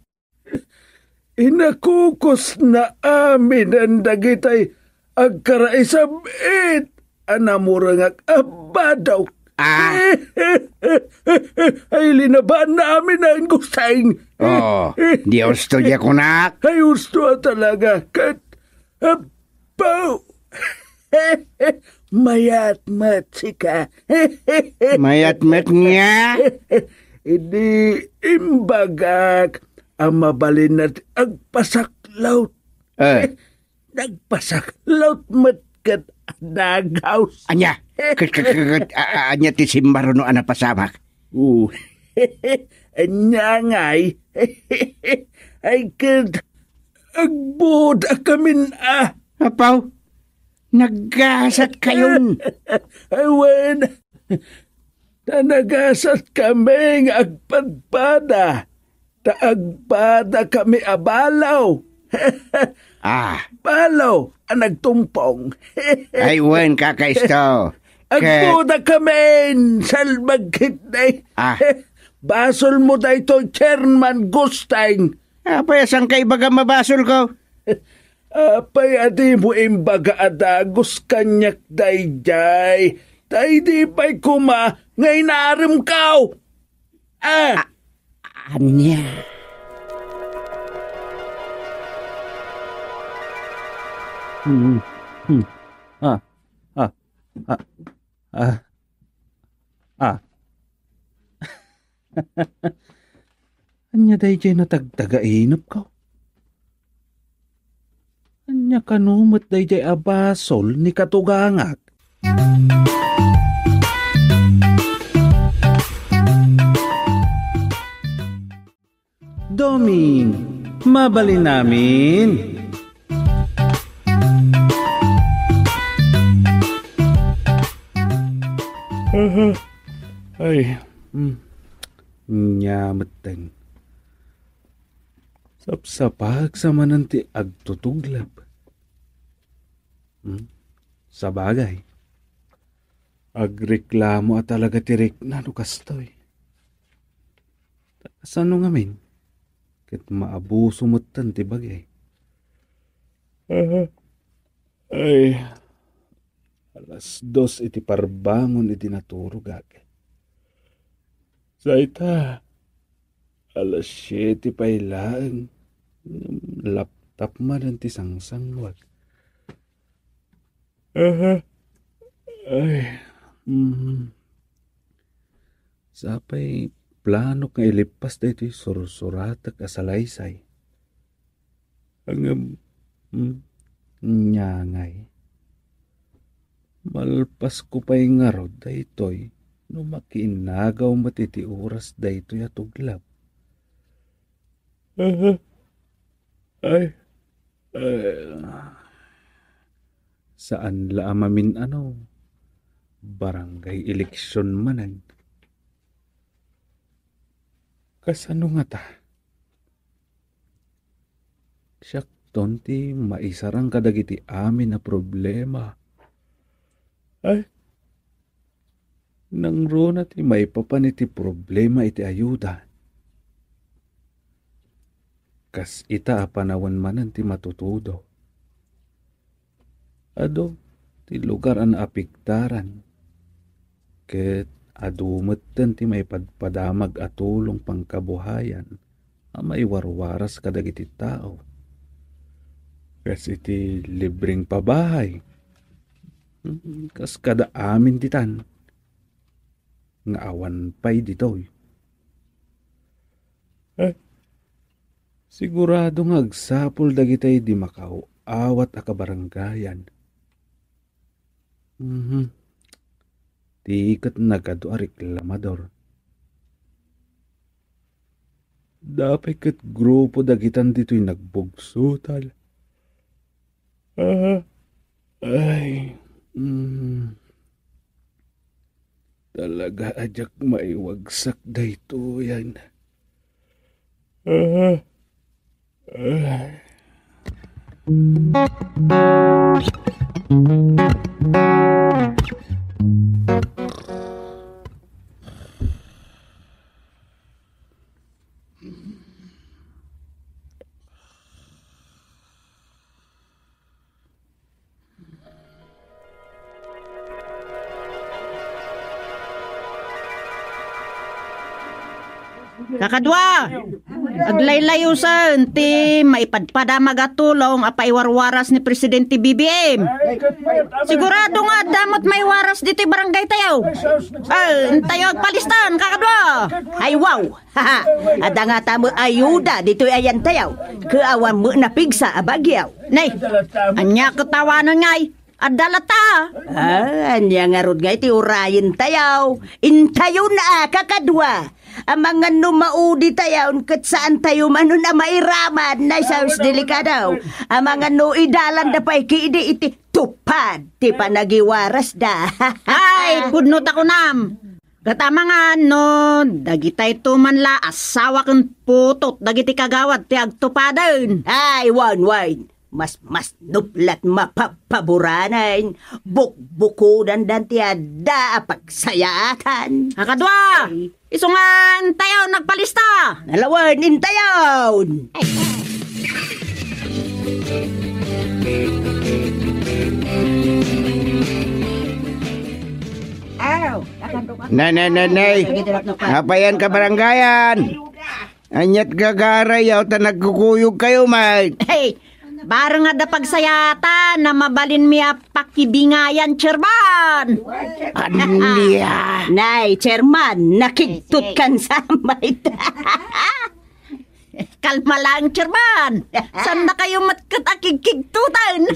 Inakukos na amin ang dagitay agkaraisabit. Anamurangak abadaw. Ay, linabaan namin ang gustang. Di gusto niya kunak. Ay, gusto talaga. Kat, apaw. Mayat-mat sika. Mayat-mat niya? Hindi imbagak ang mabalin natin agpasaklaw. Nagpasaklaw matkat nagaws. Anya? Anya ti simbaro no ana pasamak. Anya ngay. Ay kad agbod akamin Apaw, naggasat kayon. Awen, nagasat kami agpadpada. Taagpada kami abalaw. Balaw ang nagtumpong. Ay, wen kakaisto. Agbuda kami salbagkit na. Basol mo da ito, Chairman Gustang. Apay, asang kay baga mabasol ko? Apay, adi mo imbaga adagos kanyak dayjay. Tay di pa'y kuma, ngay narim kao. Anya? Anya day jay no tagtagainop ko. Anya kanumot day jay abasol ni katugangak. Doming, mabali namin. Ay, nyamateng. Sapsapag sa mananti agtutuglab. Sa bagay, agreklamo at talaga tirik na no kastoy. Sano ngamin? Ket maabuso mo't ti bagay. Ay, alas 2 iti parbangon iti naturog ag. Saita, alas 7 pa ilaan. Laptop man ti sangsangwag. Ay, sapay plano nga ilipas da ito'y sursuratak asalaysay. Ang nyangay. Malpas ko pa'y ngarod da ito'y no makiinagaw matiti oras da ito'y atuglab. Ay, saan la amamin barangay eleksyon manan. Kasano nga ta? Siyak tonti maisarang kadagiti amin na problema. Ay, nang rona ti may papaniti problema iti ayuda. Kas ita apanawan manan ti matutudo. Ado, ti lugar an apiktaran. Ket adumetten ti may padpadamag at tulong pangkabuhayan a maiwarwaras kadagiti tao. Kas iti libreng pabahay. Kas kada amin ditan. Nga awan pa'y ditoy. Sigurado nga agsapol dagitay di makao awat a kabaranggayan. Tikat nagado a reklamador. Dapay ket grupo dagitan dito'y nagbugsutal. Ay, talaga ajak maiwagsak dayto yan. Kakadwa, aglaylayusan ti maipadpadamag at tulong apaiwarwaras ni Presidente BBM. Sigurado nga damot may waras dito barangay tayo. Tayo agpalistan, kakadwa. Ay wow, ada nga tamo ayuda dito ayan tayo. Kaawan mo na pigsa abagyaw. Nay, anya katawanan ngay. Adalata. Anya nga rod nga iti urayin tayaw. Intayo na kakadwa. Ang mga numaudi tayaw kat saan tayo manon na mairaman na isawis delikadaw. Ang mga nuidalan da pa'y kiidi iti tupad. Ti panagiwaras da. Ay, kudnot ako nam. Katama nga dagitay tumanla asawa kang putot dagiti kagawad ti agtupadan. Ay, wine. Mas nuplat mapapaburanan. Bukbukudan dan ti ada pagsayatan. Akadwa! Isungan tayo nagpalista. Nalawan intayon. Nay. Apayan ka baranggayan. Anyat gagarayaw ta nagkukuyog kayo, mate. Hey, barang ada pagsayata na mabalin miya pakibingayan, Chairman. Aniya. Nay, Chairman, nakigtut kan sa kalma lang, Chairman. Saan na kayo matkat akikigtutan?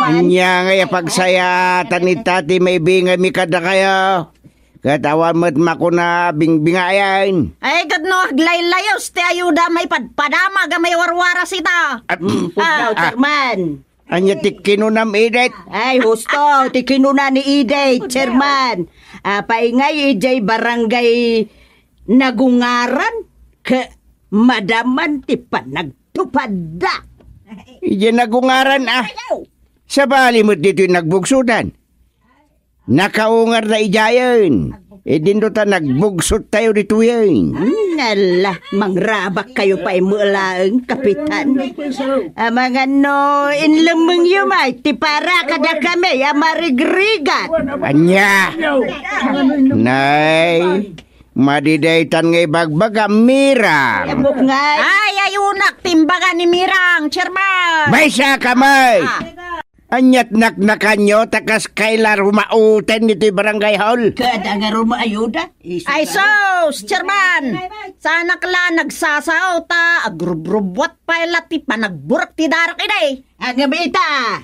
Anya nga pagsayatan ni tati may bingay mi kada kayo. Katawan mo't makuna bingbingayan. Ay, gadno, aglaylayos, ti ayuda may padpadama, may warwara sita. Chairman. Anya tikinunam edit. Ay, husto, tikinuna ni Iday, Chairman. Paingay, Ijay barangay nagungaran ka madaman ti panagtupad da. Iyan nagungaran Sa bali mo't dito'y nagbugsutan. Nakaungar na ijayan. Din ta nagbugsot tayo dito yan. Nala, mangrabak kayo pa imulaang, kapitan. Mga no, inlamang yumay, ti para kada kami, amarigrigat. Anya! Nay, madidaytan ngay bagbaga Mirang. Abok nga. Ay, ayunak, timbaga ni Mirang, Chairman. May siya kamay! Anyat naknakanyo, takas kaila rumauten nito'y barangay hall. Kada nga rumaayuda. Ay, sos, Chairman. Sana kala nagsasaw ta, agrubrubwat pa ilati pa nagburak ti darak iday. Agabita,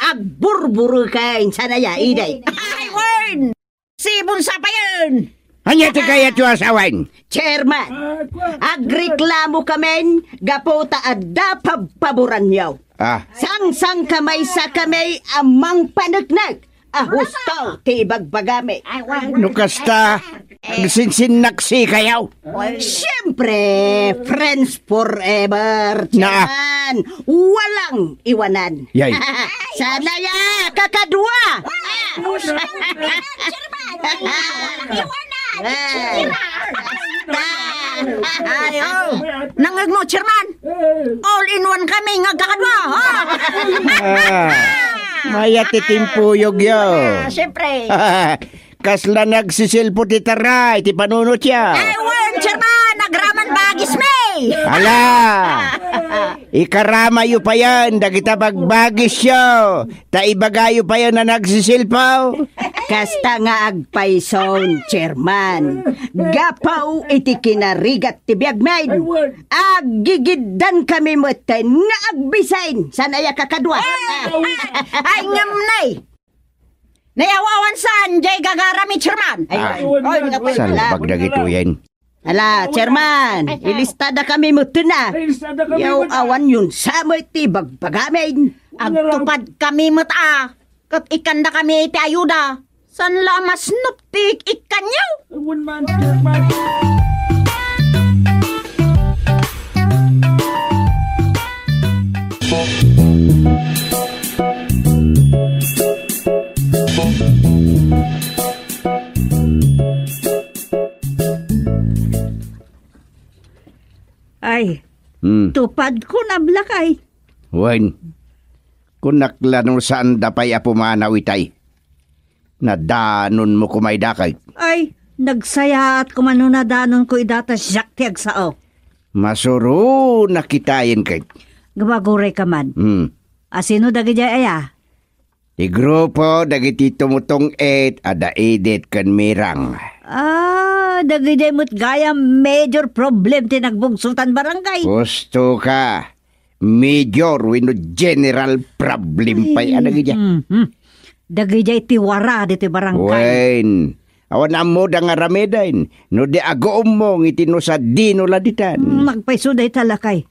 agburburo kain sana ya, Iday. Ay, word! Sibon sa pa yun! Anyat kayat yung asawan. Chairman, agreklamo kami, gapota adda paboran yaw. Sang-sang kamay sa kamay amang panagnak. Ahustaw, ti ibagbagami. Nukasta, sinsinnaksi kayaw. Siyempre, friends forever, Chairman. Walang iwanan. Yay. Sana ya, kakadwa. Ayo, nangag mo, Chairman. All in one kami, ngagkakadwa. Maya titimpuyog yaw. Siyempre. Kasla nagsisilpo ti taray, ti panunot yaw. Ay, word, Chairman. Nagraman bagis may. Ala! Ikaramayo pa yan, dagita bagbagis yaw. Ta ibagayo pa yan na nagsisilpaw. Kasta nga agpayson, Chairman. Gapaw iti kinarigat ti biagmain. Agigiddan kami moten nga agbisain. Sanaya kakadwa. Ay, ngamnay. Nayawawan saan, jay gagarami, Chairman. Salbag dagito yan. Ala, Chairman, ilistada kami moten na. Yaw awan yun sa mo iti bagbagamin. Agtupad kami mata. Kat ikanda kami iti ayuda. San lamas nuptik ikanyaw? Ay, tupad ko na blakay. Wen, kunaklano saan dapay apumanaw itay. Nadanon mo kumay dakay. Ay, nagsaya at kumano na danon ko idata siyak tiyag sao. Masuro nakitayin kay. Gabaguray ka man. Asino dagi jay aya? Di grupo dagiti tumutong ada edit kan Mirang. Dagi jay mo't gaya major problem tinagbugsutan barangay. Gusto ka. Major wino general problem pa'y adagi jay. Dagi jay tiwara dito barangay. Wen, awan amo da nga ramedain. No di ago umong itino sa dino laditan. Magpaiso day talakay.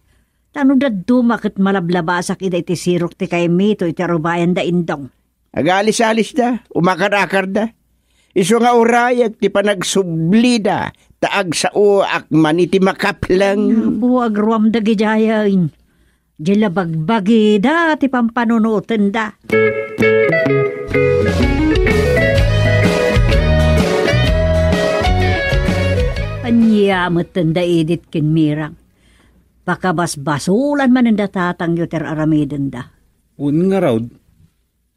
Tano da dumakit malablabasak ida iti sirok ti kay mito iti rubayan da indong. Agalis-alis da, umakar-akar da. Iso nga urayag ti panagsublida, taag sa uakman iti makaplang. Buwag ruam dagi jayain. Dila bagbagi da ti pampanunutan da. Anyamot tanda edit kin Mirang. Pakabas-basulan man ang datatang yuter aramidin da. Un nga raw,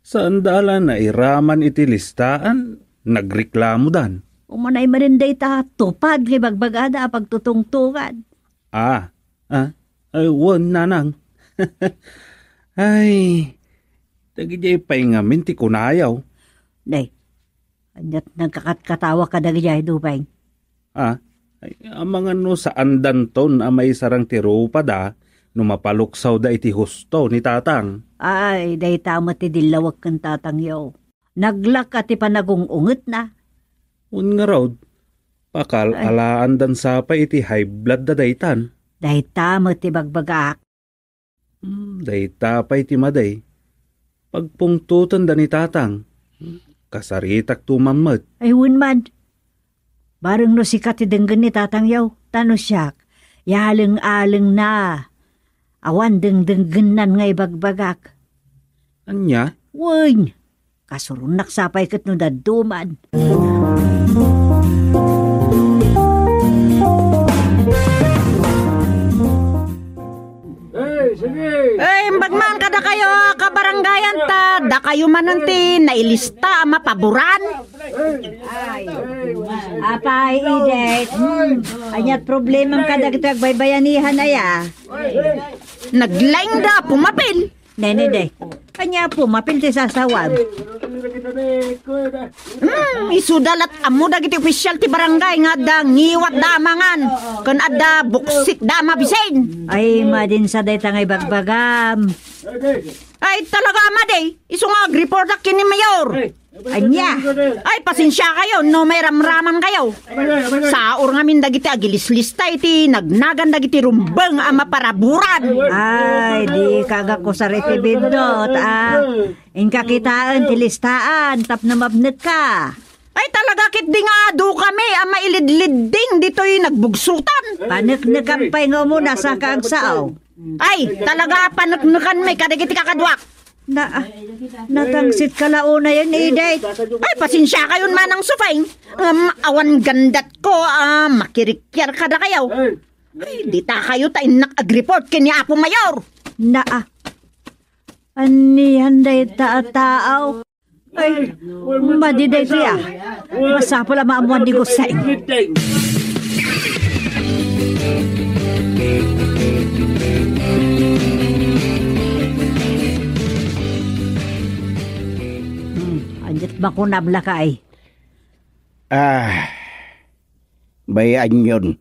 saan dala na iraman iti listaan, nagreklamo dan. Umanay maninday ta, tupad kay bagbagada pagtutungtungan. Ay, wan nanang. Ay, dagijay pa'y ngamin ti kunayaw. Day, anyat nagkakatkatawa ka dagijay dupay. Ay, amang ano sa andan ton may sarang tirupa da, no mapaluksaw da iti husto ni tatang. Ay, day tama ti dilawag kang tatangyaw. Naglak at ipanagungungit na. Un nga raw, pakal alaan dan sapay iti high blood da daytan. Day tama ti bagbagak. Dayta pa'y ti maday. Pagpungtutan da ni tatang, kasaritak tumamad. Ay, man. Barang no sikat ti denggan ni tatangyaw. Tano siyak, yaling-aling na. Awan dengdenggenan ngay bagbagak. Anya? Wun, kasurunak sapay kat no daduman. Eh, bagman kada kayo kabaranggayan ta, da kayo mananti nailista mapaboran. Apay, Idet. Anyat problema ka dagito agbaybayanihan aya. Naglaing da pumapil. Nene de. Kanya po, mapil ti sasawag. Isudalat amo dagiti opisyal ti barangay nga da ngiwat da mangan. Kun adda buksik da mabisen. Ay, madin sa day tangay bagbagam. Ay talaga amaday, iso nga agriport kini mayor. Anya. Ay pasensya kayo no may ramraman kayo. Saor nga min dagiti agilis-lista iti nagnagan dagiti rumbeng ama paraburan. Ay, di kagak ko sa retibindot, Inkakitaan, tilistaan, tap na mabnet ka. Ay talaga kit di nga do kami ama ilidlid-ding dito'y nagbugsutan. Panak-nakampay nga muna sa kaagsaaw. Ay talaga panak-nakan may kadagiti kakadwak. Natangsit ka launa yan, Idet. Ay pasensya kayon manang sufay. Awan gandat ko, makirikyar kada kayo. Ay di ta kayo tayo nak-agriport kini Apo Mayor. Anihan day taaw. Ay, madiday siya. Masapol ang maamuan di ko sa inyo. Anjat makunabla ka ay. Bayaan yun.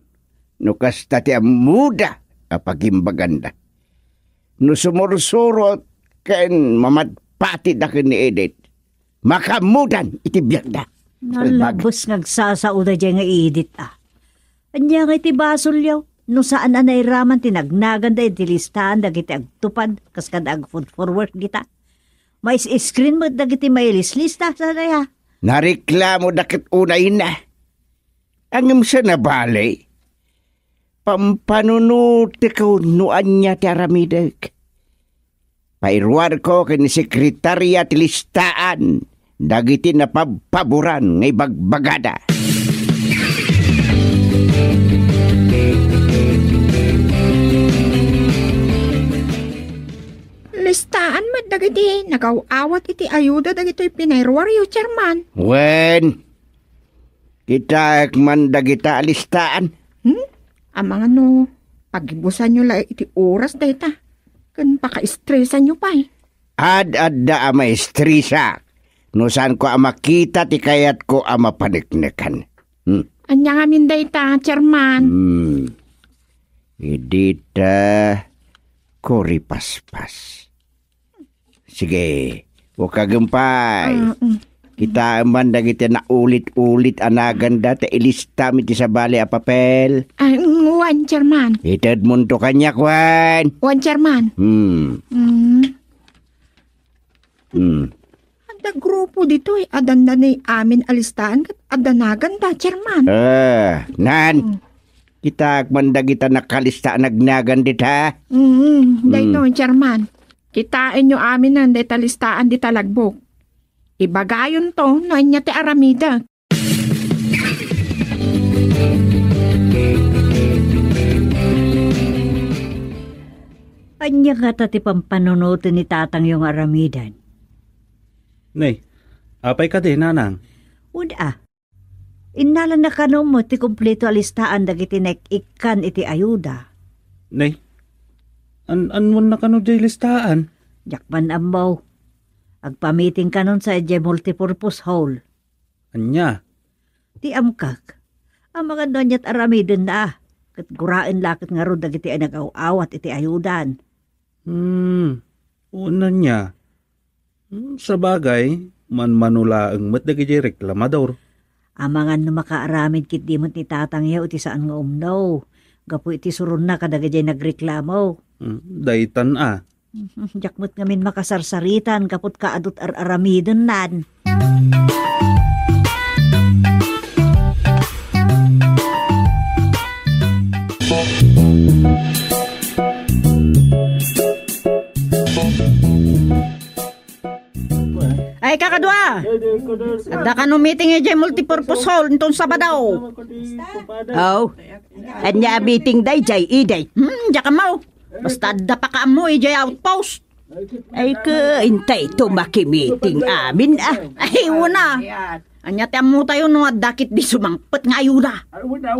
No kasta ti amuda apagimbaganda. No sumursurot ken mamadpati da ken ni Edith. Makamudan iti biyagda. Nalabos ngagsasauda dyan nga Edith Anya nga iti basol yaw. No saan anay raman tinagnagan da iti listahan dagiti agtupad kaskad ag food forward kita. May screen mo dagiti may lista sa daya. Nareklamo dakit unay na. Angam sa nabalay. Pampanunod ko nuan niya ti aramideg. Pairwar ko kini sekretariat listaan. Dagiti na paboran ngay bagbagada. Listaan man dagiti nagaw-awat iti ayuda dagito'y pinairwaryo, chairman. Wen, kita man dagita listaan. Amang ano, pagibusan nyo lang iti oras data. Kan paka-estresan nyo pa Ad-adda ama estrisa. No saan ko makita ti kayat ko paniknikan. Anya nga min data, chairman. Idita koripaspas. Sige, huwag kagampay. Kita man dagiti na ulit-ulit anagan dati ilista mi ti sa bali a papel. Wan, chairman. Itad mo to kanya, Kwan. Wan, chairman. Ada grupo dito adanda ni amin alistaan kat adanagan da, chairman. Nan. Kita man dagita nakalista nagnagan dit ha. Dahito, chairman. Kitain nyo amin nan deta listaan di talagbok. Ibagayon to, no anya ti aramida. Anya nga tati pampanunutin ni tatang yung aramidan. Nay, apay ka din, nanang. Uda, inalan na kanom mo ti kumpleto alistaan dagiti ikan iti ayuda. Nay, anwan na kano jay listaan? Jakman ambaw. Agpamiting kanon sa ejay multipurpose hall. Anya? Ti amkak. Ang mga donya't aramidin na. Kat guraan lakit nga ron dagiti ay nag-awat iti ayudan. Una niya. Sa bagay, manmanula ang matdagiti reklamador. Amangan no makaaramid kit di mo ti tatangyaw iti saan nga umnaw. Gapu iti surun na kadagajay nagreklamo. Daytan Jakmut ngamin makasarsaritan kaput kaadot aramidin nan. Ay, kakadwa! Ada ka no meeting e jay multipurpose hall nitong Sabado. Oh, anya meeting day jay iday. Diya ka mau. Basta ada pa ka mo e jay outpost. Ay ka, intay to makimiting amin Ay, una. Anya ti mo tayo no adakit di sumangpet nga ayuda.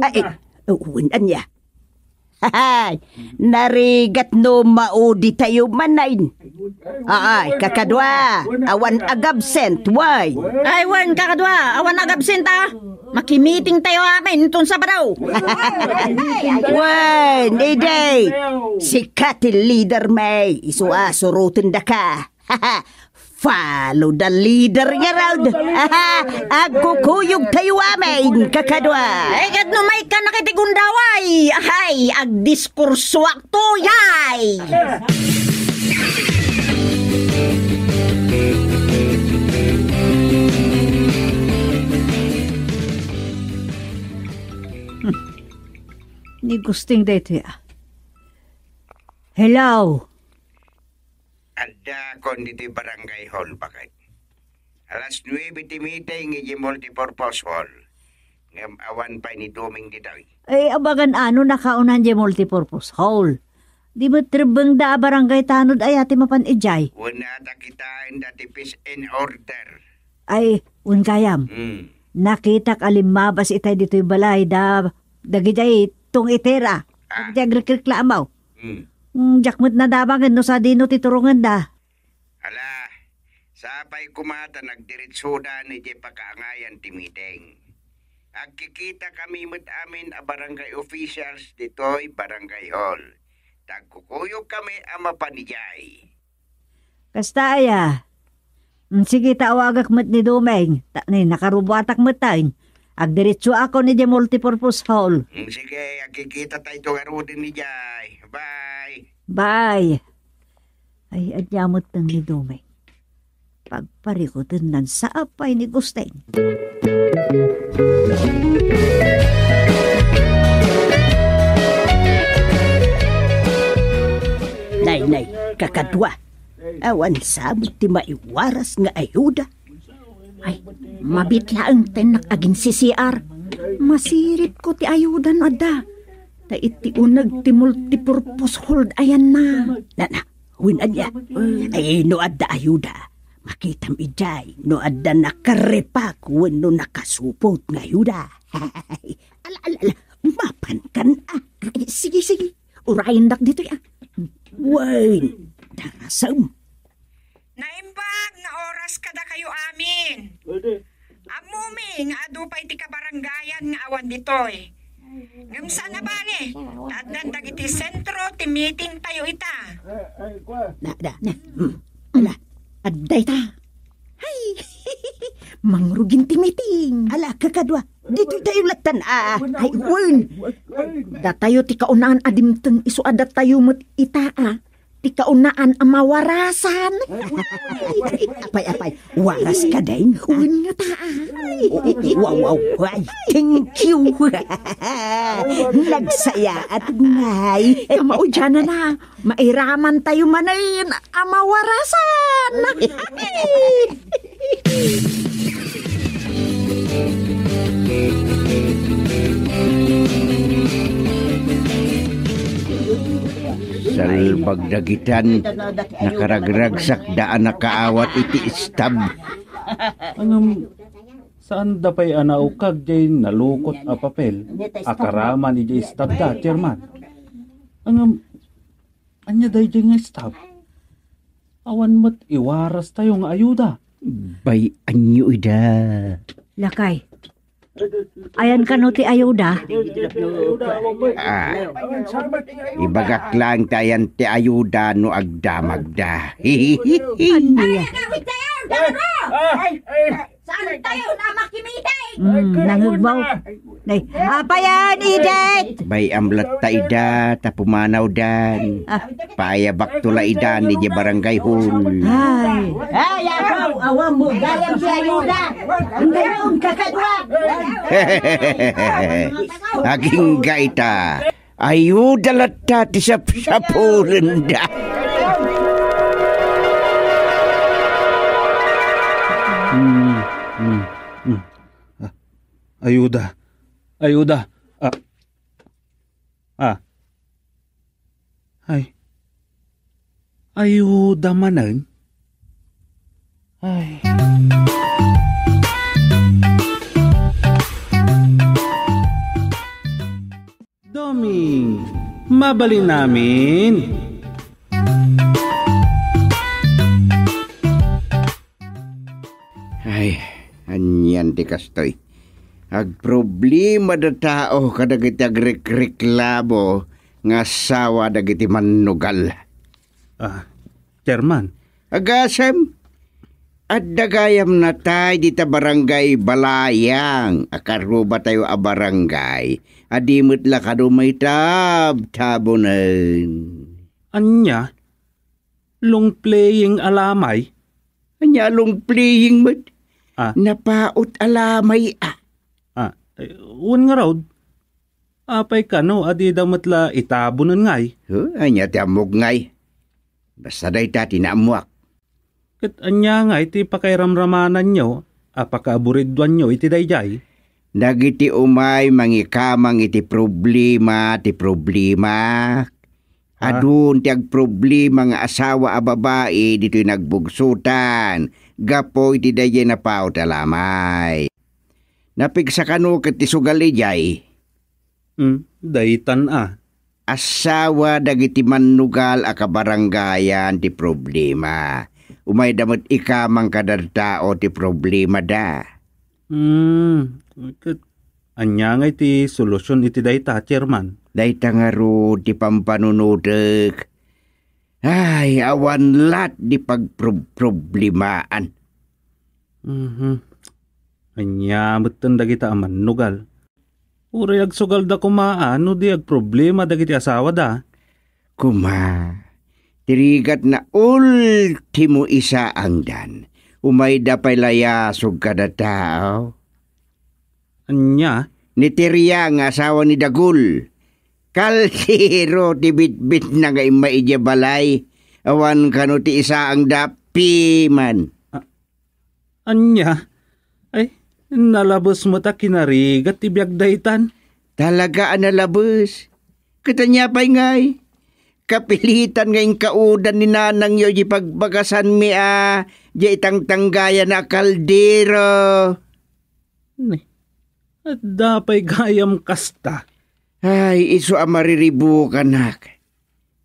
Ay, uwan niya. Hay, narigat no maudi tayo manain. Ay, kakadwa, awan agabsent, why? Ay, wan, kakadwa, awan agabsent Makimiting tayo amin itong Sabado. Wan, iday, si Katil leader may isuasurutin da ka. Follow the leader nga raud. Agkukuyog tayo amin, kakadwa. Ay, kat no may ka nakitigundaway. Ay, agdiskurso akto, yay! Ni gusting dito ya. Hello. Ada kon dito barangay hall bakit. Alas 9 ti meeting iti multipurpose hall. Ngam awan pa ni Doming ditoy. Ay, abagan ano nakaunan di multipurpose hall. Di mo tribeng da barangay tanod ay ati mapan ijay. Una ta kitain dati peace and order. Ay, unkayam. Nakita kalimabas itay dito'y balay da dagijay tung itera. Dagijay agreklamaw. Jakmut na dabangan no sa dino titurungan da. Ala, sapay kumata nagdiritsuda ni di pakaangayan ti meeting. Agkikita kami met amin a barangay officials dito'y barangay hall. Tagkukuyog kami ama panijay. Kasta aya. Sige tawagak met ni Domeng. Nakarubatak metain. Agdiretso ako ni di multipurpose hall. Sige, agkikita tayo tungarudin ni Jay. Bye. Bye. Ay, adyamot ng ni Domeng. Pagparikotin nan sa apay ni Gusteng. Nay, kakadwa. Awan sabot ti maiwaras nga ayuda. Ay, mabitlaang tenak agin si CR. Masirip ko ti ayudan ada. Ta iti unag ti multipurpose hold ayan na. Nana, huwin adya. Ay, no adda ayuda. Makitam ijay, no adda nakarepak, no nakasupot nga ayuda. Ala, mapan kan Sige. Urayan dak dito ya. Wain, darasam. Naimbag nga oras kada kayo amin. Amuming adu pa iti kabarangayan nga awan ditoy. Ngamsa na bale. Tadnan dagiti sentro ti meeting tayo ita. Ala, Adday ta. Hay, mangrugin ti meeting. ala kakadwa, dito tayo latan Ay, wen. Datayo ti kaunaan adimteng isu adat tayo met ita Ti kaunaan ang mawarasan. Apay, waras ka din. Wen nga ta. Wow, thank you. Nagsaya at ngay. Kamao dyan na. Mairaman tayo manayin ang mawarasan. Salbagdagitan, nakaragragsak daan nakaawat iti istab. Saan da pa'y anaukag jay nalukot a papel, akaraman ijay stab da, chairman. Anya day jay nga stab. Awan mat iwaras tayo nga ayuda. Bay anyo ida. Lakay, Ayan ka no ti ayuda. Ibagak lang tayan ti ayuda no agdamagda. Aniya. Saan tayo na makimitay? Nangugbaw. Nay, apa yan, Idet? Bay amlat ta ida tapumanaw dan. Paayabak tula idan ni barangay hul. Ay, Ay, ako, awam mo, gayam si ayuda. Ang gayon, kakadwag. Aging gaita. Ayuda latta ti sapurin da. Ayuda. Ayuda. Ay. Ayuda manan. Ay. Doming, mabali namin. Ay, anyan ti kastoy. Ag problema da tao kadagiti agreklamo nga sawa dagiti manugal. Chairman. Agasem, at dagayam na tayo dita barangay Balayang. Akaruba tayo a barangay. Adimot la kadumay tabonan. Anya? Long playing alamay? Anya long playing mat? Napaot alamay Un nga raw. Apay ka no, adi damat la itabunan ngay. Anya ti amog ngay. Basta day ta tinamuak. Kat anya nga iti pakairamramanan nyo, apakaaburidwan nyo iti dayjay. Dagiti umay mangikamang iti problema. Adun ti agproblema nga asawa a babae dito'y nagbugsutan. Gapo iti daye na paot alamay. Napigsa kano ket ti sugali jay. Daytan Asawa dagiti manugal a kabaranggayan ti problema. Umay damot ikamang kadadtao ti problema da. Anya nga iti solusyon iti dayta, Chairman. Dayta nga ro ti pampanunudek. Ay, awan lat di pagproblemaan. Anya mutan dagiti aman nugal. Uri agsugal da kumaan no di agproblema dagiti asawa da. Tirigat na ultimo isa ang dan. Umay da pay layasog kada tao. Anya? Ni Tiria nga asawa ni Dagul. Kalsiro ti bitbit na nga imaidya balay. Awan kano ti isa ang dapi man. Anya? Ay, nalabos mo ta kinarigat ti biag daytan. Talaga nalabos. Katanya pa'y ngay. Kapilitan ngayong kaudan ni nanang yo di pagbagasan mi di itang tanggaya na kaldero. At dapay gayam kasta. Ay, iso amariribu kanak.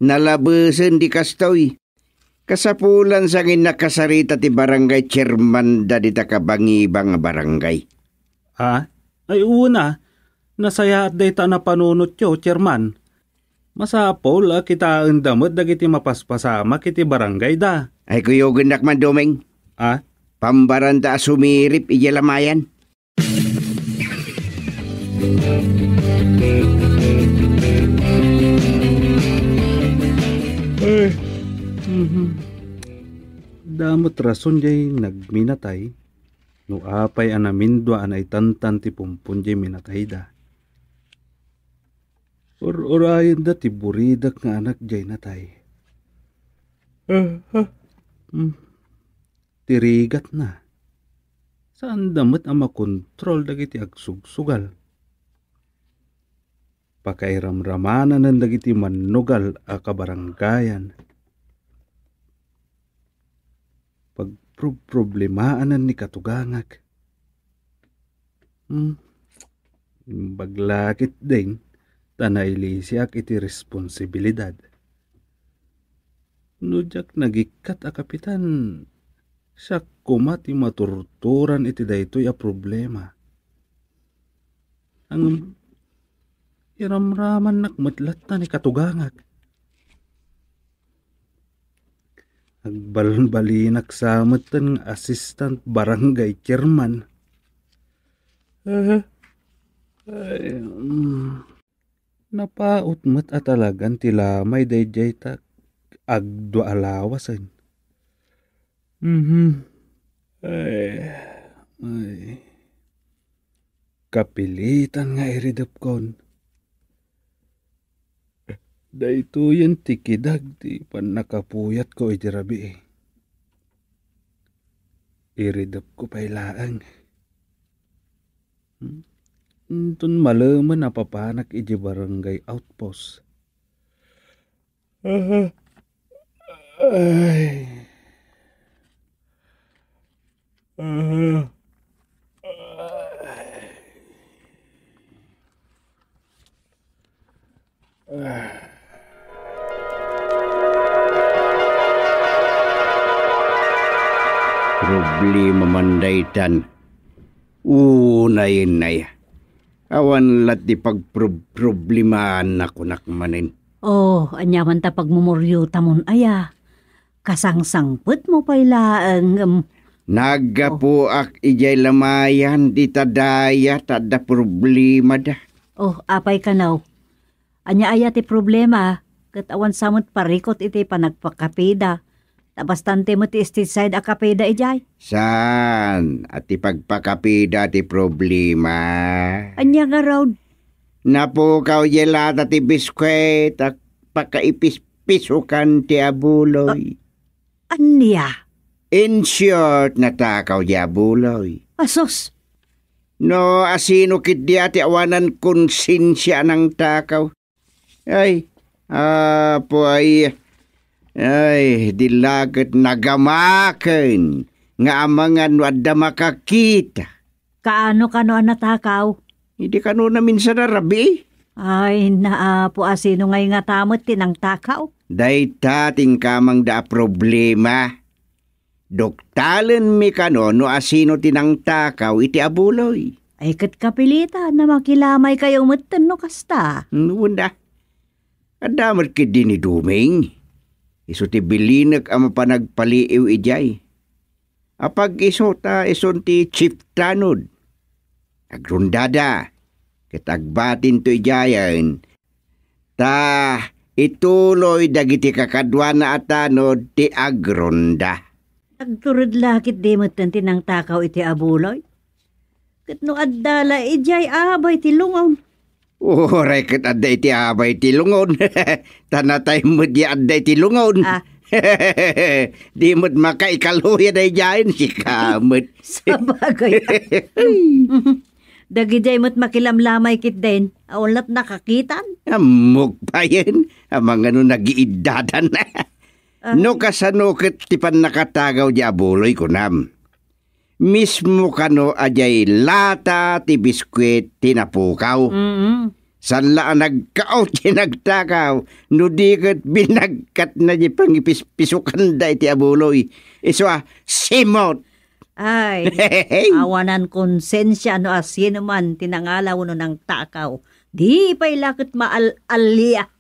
Nalabasan di kastoy. Kasapulan sa nakasarita ti barangay chairman da di takabangibang barangay. Ay una, nasaya at dayta na panunot yo, chairman. Masapol kita endamot dagiti mapaspasama kiti barangay da. Ay kuyo gendak man domeng. Pambaranda sumirip ijalamayan. Damot rason jay nagminatay. No apay anamindwa anay tantan ti pumpun jay minatay da. Orayan da ti buridak nga anak jay natay. Tirigat na. Saan damot ang makontrol dagiti agsugsugal? Pakairamramanan ng dagiti manugal a kabaranggayan. Pagproblemaanan ni katugangag. Baglakit din, tanayli siyak iti responsibilidad. Nudyak nagikat a kapitan, siya kumati maturturan iti daytoy a problema. Ang iramraman nakmatlat na ni katugangag. Agbalbalinak samot ng assistant barangay chairman. Napaut mat atalagan tilamay dayjay ta agdo alawasan. Ay. Kapilitan nga iridap kon. Dayto yan tikidag di pan nakapuyat ko ijarabi. Iridap ko pailaan. Tun malaman na papanak iji barangay outpost. Ay. Problema mandaytan. Unayin na ya. Awan lat di pagproblemahan ako nakmanin. Oh, anyaman ta pagmumuryo tamon aya. Kasangsangput mo pailaang Nagapuak ijay lamayan di tadaya tada problema da. Oh, apay kanaw. Anya aya ti problema, ket awan samot parikot iti panagpakapida. Bastante mo ti side akapida ijay. San? At ipagpakapida ti problema. Anya nga raw. Napukaw yelata ti biskwit at pakaipis-pisukan ti abuloy. Anya? In short, natakaw di abuloy. Asos. No, asino kit di ati awanan konsensya ng takaw. Ay, po ay, dilagat nagamaken nga amangan wadda makakita. Kaano kano ang natakaw? Hindi kano namin sa narabi. Ay, naapo asino ngay nga tamot tinang takaw. Dayta kamang da problema. Doktalan mi kano no asino tinang takaw iti abuloy. Ay kat kapilitan na makilamay kayo umutan no kasta. Wanda. Adamat kid din ni Duming. Iso ti bilinak ang mapanagpaliiw ijay. Apag iso ta ison ti chief tanod. Agrundada. Kitagbatin to ijayan. Ta ituloy dagiti kakadwa na atanod ti agrunda. Agturod lakit di mo tinang takaw iti abuloy. Kat no addala ijay abay ti lungaw. Oray kat adday ti abay ti lungon. Tanatay mo di adday ti lungon. Di mo't makaikaluya na dyan si kamot. Sabagay. Dagijay mo't makilamlamay kit din. Awalat nakakitan. Amok pa yan. Amang ano nag-iidadan na. No kasano kat tipan nakatagaw di abuloy kunam. Mismo kano ajay lata ti biskwit tinapukaw. Sanla ang nagkaot nagtakaw. No di kat binagkat na di pangipis-pisukan da iti abuloy. Iso simot. Ay, awanan konsensya no asino man tinangalaw no ng takaw. Di pa'y lakit maal-alia.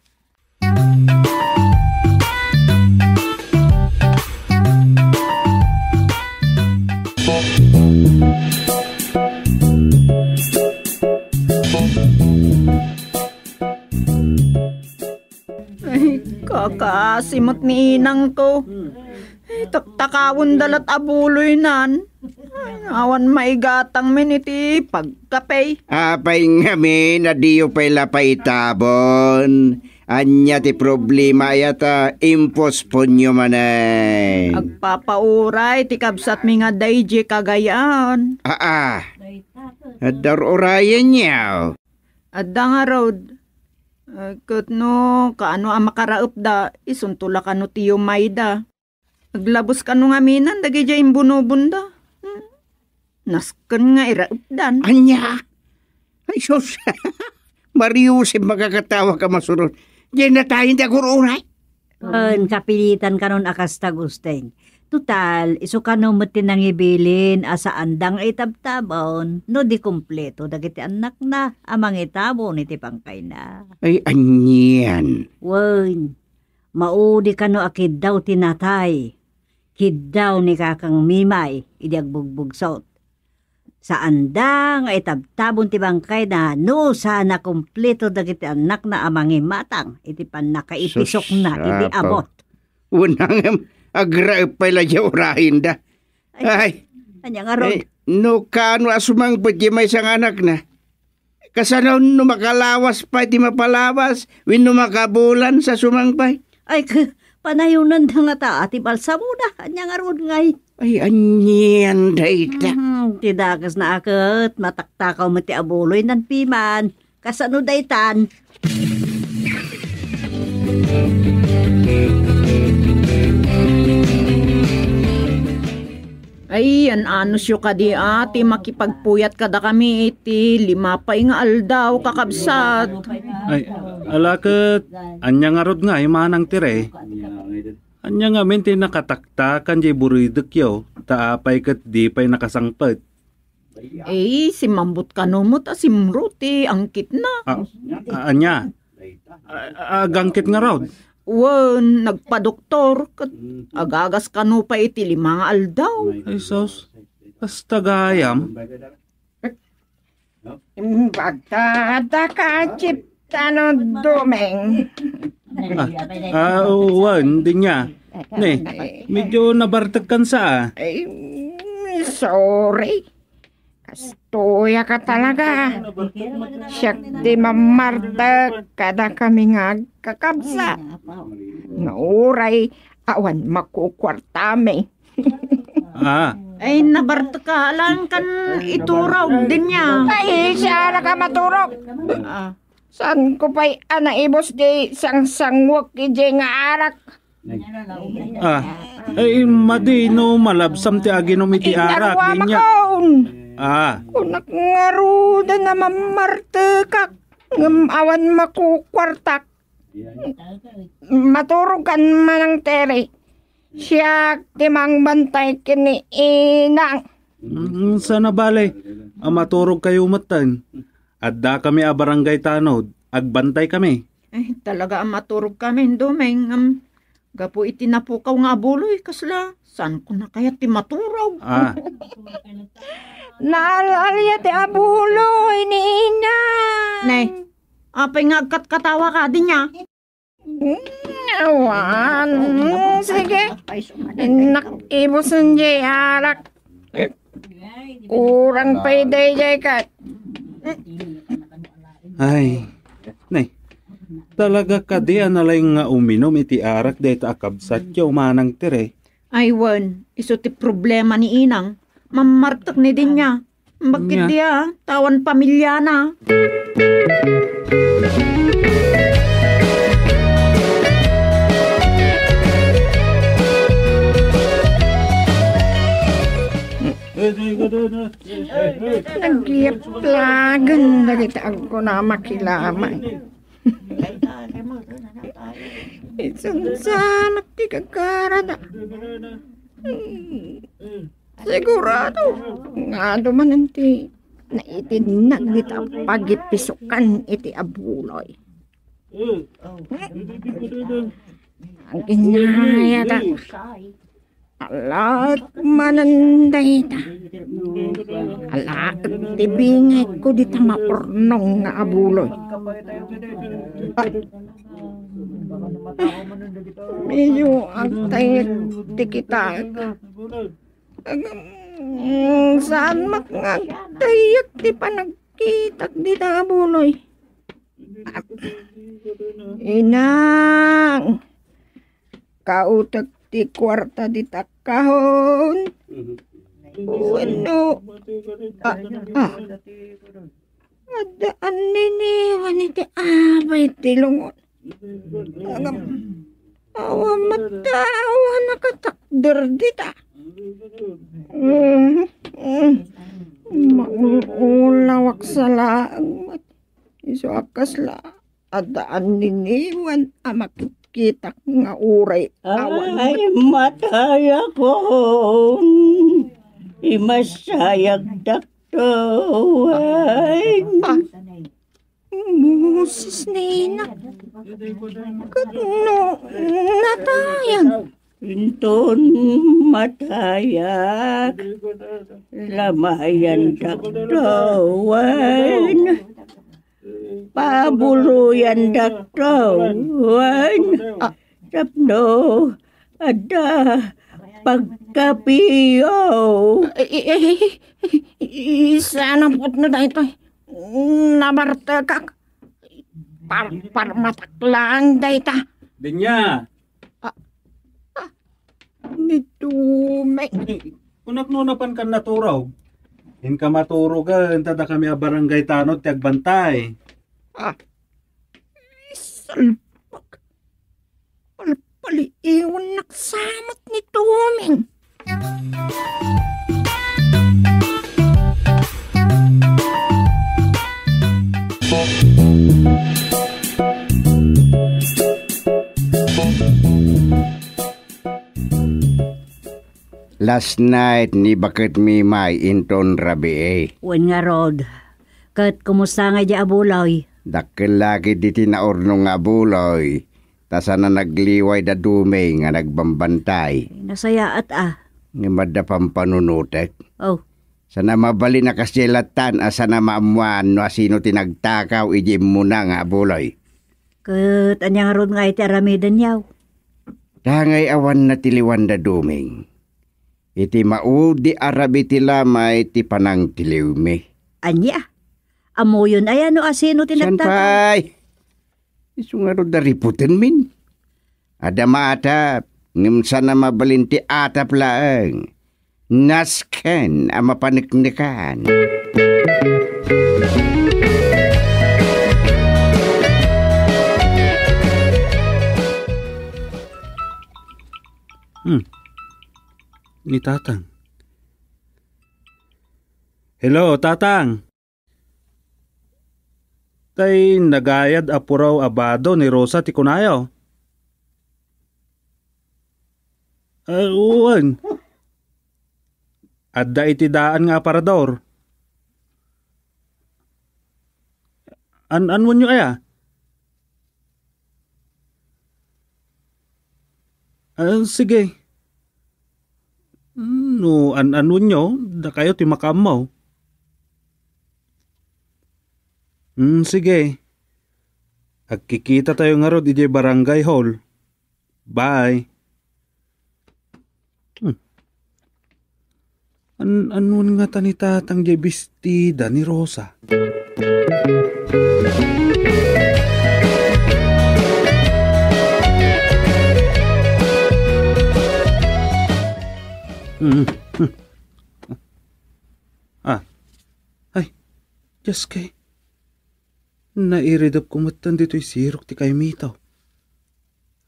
Ay, kakasimot ni inang ko. Ay, taktakawon dalat abuloy nan. Ay, awan maigatang miniti pagkapay. Apay nga min, adiyo pa'y lapay tabon. Anya ti problema yata imposponyo manay. Agpapauray ti kabsat mi nga dayji kagayaan. Adar orayan niya. Adda nga road. Kat no, kaano ang makaraop da, isuntula ka no tiyo mayda. Aglabos ka no nga minan, dagi dya imbunobunda. Naskan nga iraop dan. Anya? Ay sus, Mariusip magkakatawa ka masunod. Diyan na tayo hindi ako uray. Kapilitan kanon akas tagusteng. Tutal, iso ka no mati nang ibilin asa andang itabtabon, no di kumpleto dagiti anak na amang itabon iti pangkay na. Ay, anyan. Wen, maudi ka no akid daw tinatay. Kid daw ni kakang mimay, idi agbugbugsot. Sa andang itabtabon ti bangkay na no sana kumpleto dagiti anak na amang imatang, iti pan nakaipisok na, idi abot. Unang agra pala siya urahin da. Ay, Anya nga ron. no kano asumang pati may isang anak na. Kasanaw no makalawas pa di mapalawas, win no makabulan sa sumangpay. Ay, panayunan na nga ta, ati balsa mo na. Anya nga ron ngay. Ay, anyan da ita. Tidagas na akit, mataktakaw mo ti abuloy nan piman. Kasano daytan? Ay, ano siyo ka di ati, makipagpuyat kada kami iti, 5 pa nga aldaw, kakabsat. Ay, alakit, anya nga rod nga, manang tire. Anya nga minti nakataktakan di buridek yo, taapay kat di pa'y nakasangpet. Eh, si mambut ka numot, simruti, angkit na. Anya, agangkit nga rod. Wen, nagpa-doktor, agagas ka no pa iti 5 nga aldaw. Ay sos, basta gayam. Bagdada ka, Chip, tano dumeng. Wan, din niya. Ne, medyo nabartag kan sa. Ay, sorry. Kastuya ka talaga. Siyak di mamarta kada kami nga kakabsa. Nauray, awan makukwartami. Ay, nabarta ka lang kan ituraw din niya. Ay, siya na ka maturok. Saan ko pa'y anaibos di sang-sangwak ije nga arak. Ay madino malabsam ti aginom iti arak Inarwa din niya. makaon. Kunak nga ruda na mamartekak. Ngam awan makukwartak. Maturog kan manang tere. Siya timang bantay kini inang. Sana balay, maturog kayo matan. Adda kami a barangay tanod, agbantay kami. Eh, talaga ang maturog kami, Domeng. Gapo itinapukaw nga buloy, kasla. Saan ko na kaya ti maturog? Naalala ti abuloy ni inang. Nay, apay nga katawa ka din niya. Awan, sige. Nakibusan jay arak. Kurang payday jay kat. Ay, nay, talaga kadian na lang nga uminom iti arak dahito akabsat yo manang tire. Ay, Wan, iso ti problema ni Inang. Mamartak ni din niya. Bakit dia? Tawan pamilya na. Nagyaplagan na kita ako na makilaman. Isansanak ti kakarada. Sigurado nga dumanan ti naitinag dita pagipisukan iti abuloy. Ang kinayata alat mananday ta. Alat ti bingay ko dita mapurnong nga abuloy. Medyo agtay ti kita. Saan makagtayak ti panagkitak dita abuloy. Inang kautak ti kwarta di takahon. Ano? Adaan niniwan iti abay ti lungon. Awa matawa nakatakder dita. Maulawak sa laang mat. Iso akas la. Adaan niniwan amakit kita nga uray awan Ay, matay ako. Imasayag daktawan. Musis nina. Katno natayan. Inton matayak. Lamayan daktawan. Pabuluyan daktawan. Tapno ada pagkapiyo. Sana put na da ito. Nabartekak. Parmatak lang da ita. Dinya, Nitume. kunak nunapan kan naturaw. In ka maturo ka, tada kami a barangay tanod, tiagbantay. Salpak. Palpaliiwan naksamat ni Tuming. Last night ni bakit mi may inton rabi Wen nga rod. Kat kumusta nga di abulay? Dakkel lagi di tinaorno nga buloy. Tasa na nagliway da dumay nga nagbambantay. Nasayaat Nga madapang panunutek. Oh, Sana mabali na kasilatan asa na maamuan no asino tinagtakaw ijim mo na nga buloy. kat anyang rod nga iti aramidan yaw. Tangay awan na tiliwan da duming. Iti maudi arabi ti lamay ti panang tiliwmi. Anya? Amo yun ay ano asino San tinagtakaw? pay? Isungaro da riputin min. Ada maatap. Ngimsa na mabalinti atap laang. Nasken ang mapaniknikan. Ni Tatang. Hello, Tatang. Tay nagayad apuraw abado ni Rosa ti kunayaw. Uwan. Adda iti daan nga aparador. Anwan nyo aya? Sige. No, anwan nyo, da kayo ti makamaw. Sige. Agkikita tayo nga rod iti barangay hall. Bye. Anwan nga tanita tang bestida ni Rosa? Ay, just kay. Nairidap kumatan dito'y sirok ti kay mitaw.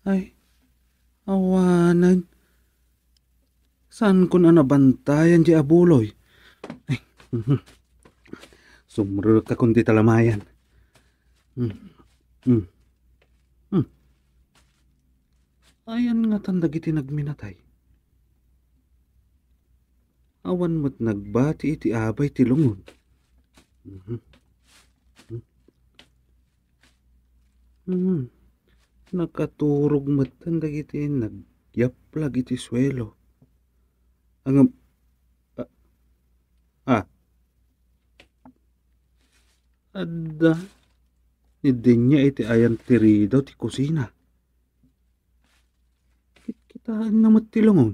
Ay, awanan. Saan ko na nabantayan di abuloy? Ay, sumrur ka kundi talamayan. Ayan nga tandag iti nagminatay. Awan mo't nagbati iti abay ti lungon. Nakaturog mo't tandag iti nagyaplag iti swelo. Ang adda hindi niya iti ayan tirido ti kusina. Kitaan na matilungon.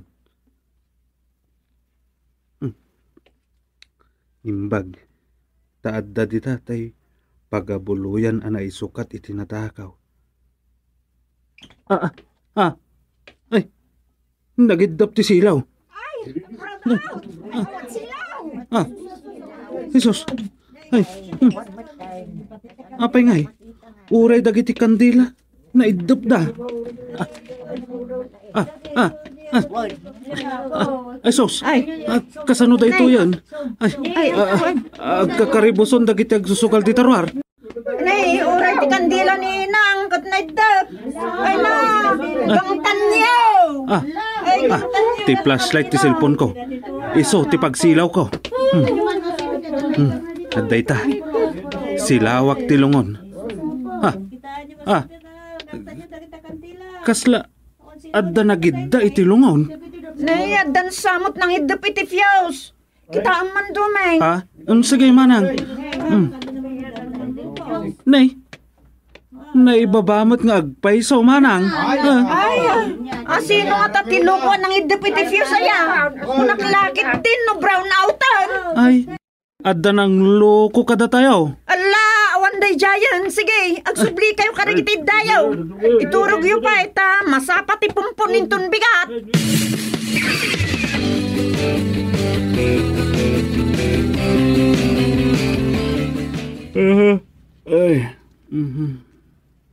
Imbag, taadda di tatay pagabuluyan ana isukat iti natakaw. Ay, nagidap ti silaw. Jesus. Ay. Apay ngay. Uray dagiti kandila. Naidop da. Ay, sos. Kasano da ito yan? Ay, kakaribuson dagiti agsusukal di tarwar. Nay, uray ti kandila ni Nang kat naidap. Ay, Nang. Bangtan niyo! Ah, ti flashlight ti cellphone ko. Iso, ti pagsilaw ko. Aday ta. Silawak ti lungon. Kasla, adda nagidda iti lungon. Nay, adan samot ng idap iti fiyos. Kita man dumay. Sige manang. Naibabamot nga agpaiso manang. Sino nga tatilukuan ng idap iti fiyos aya? Naklakit din no brown outan. Ay, adda nang loko kada tayo. Ala, awan day jayan. Sige, agsubli kayo karigitid dayaw. Iturog yu pa ita, masapat ipumpunin ton bigat.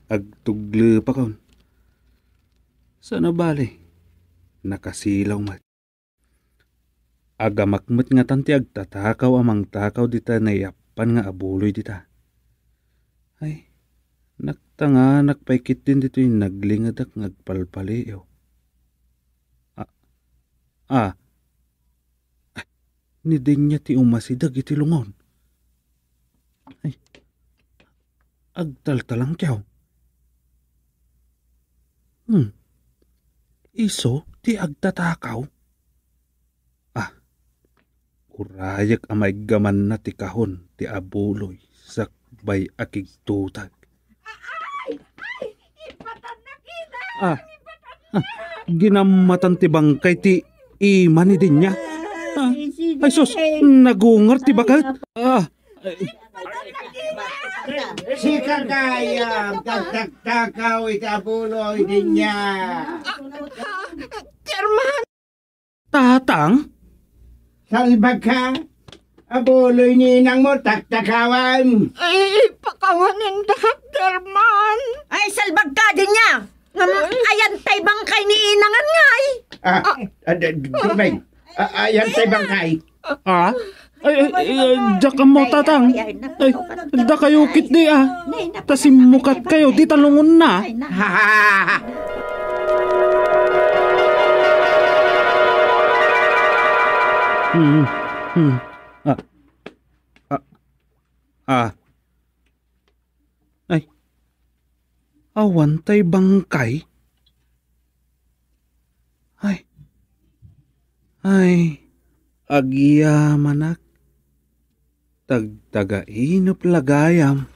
Agtugle pa kaon. Sana bali? Nakasilaw mat. Agamakmat nga tanti agtatakaw amang takaw dita na yapan nga abuloy dita. Ay, naktanga nakpaikit din dito yung naglingadak ngagpalpaliw. Ni din niya ti umasidag iti lungon. Ay, agtaltalang tiyaw. Iso ti agtatakaw. Urayak amay gaman na ti kahon ti abuloy sakbay akig tutag. Ginamatan ti bangkay ti imani din niya. Ay sus, nagungar ti bakat. Si Kagayam, tagtakaw itabuloy din niya. Chairman! Tatang? Salbag ka, abuloy ninang mo, taktakawan. Ay, pakawanin dak, Chairman. Ay, salbag ka din niya. Ayan tay bangkay ni inangan ngay. Dumay, ayan tay bangkay. Diyak mo tatang. Ay, da kayo kit di Tasimukat kayo, di talungon na. Ay, awan tay bangkay. Ay, agya manak. Tagtagainop lagayam.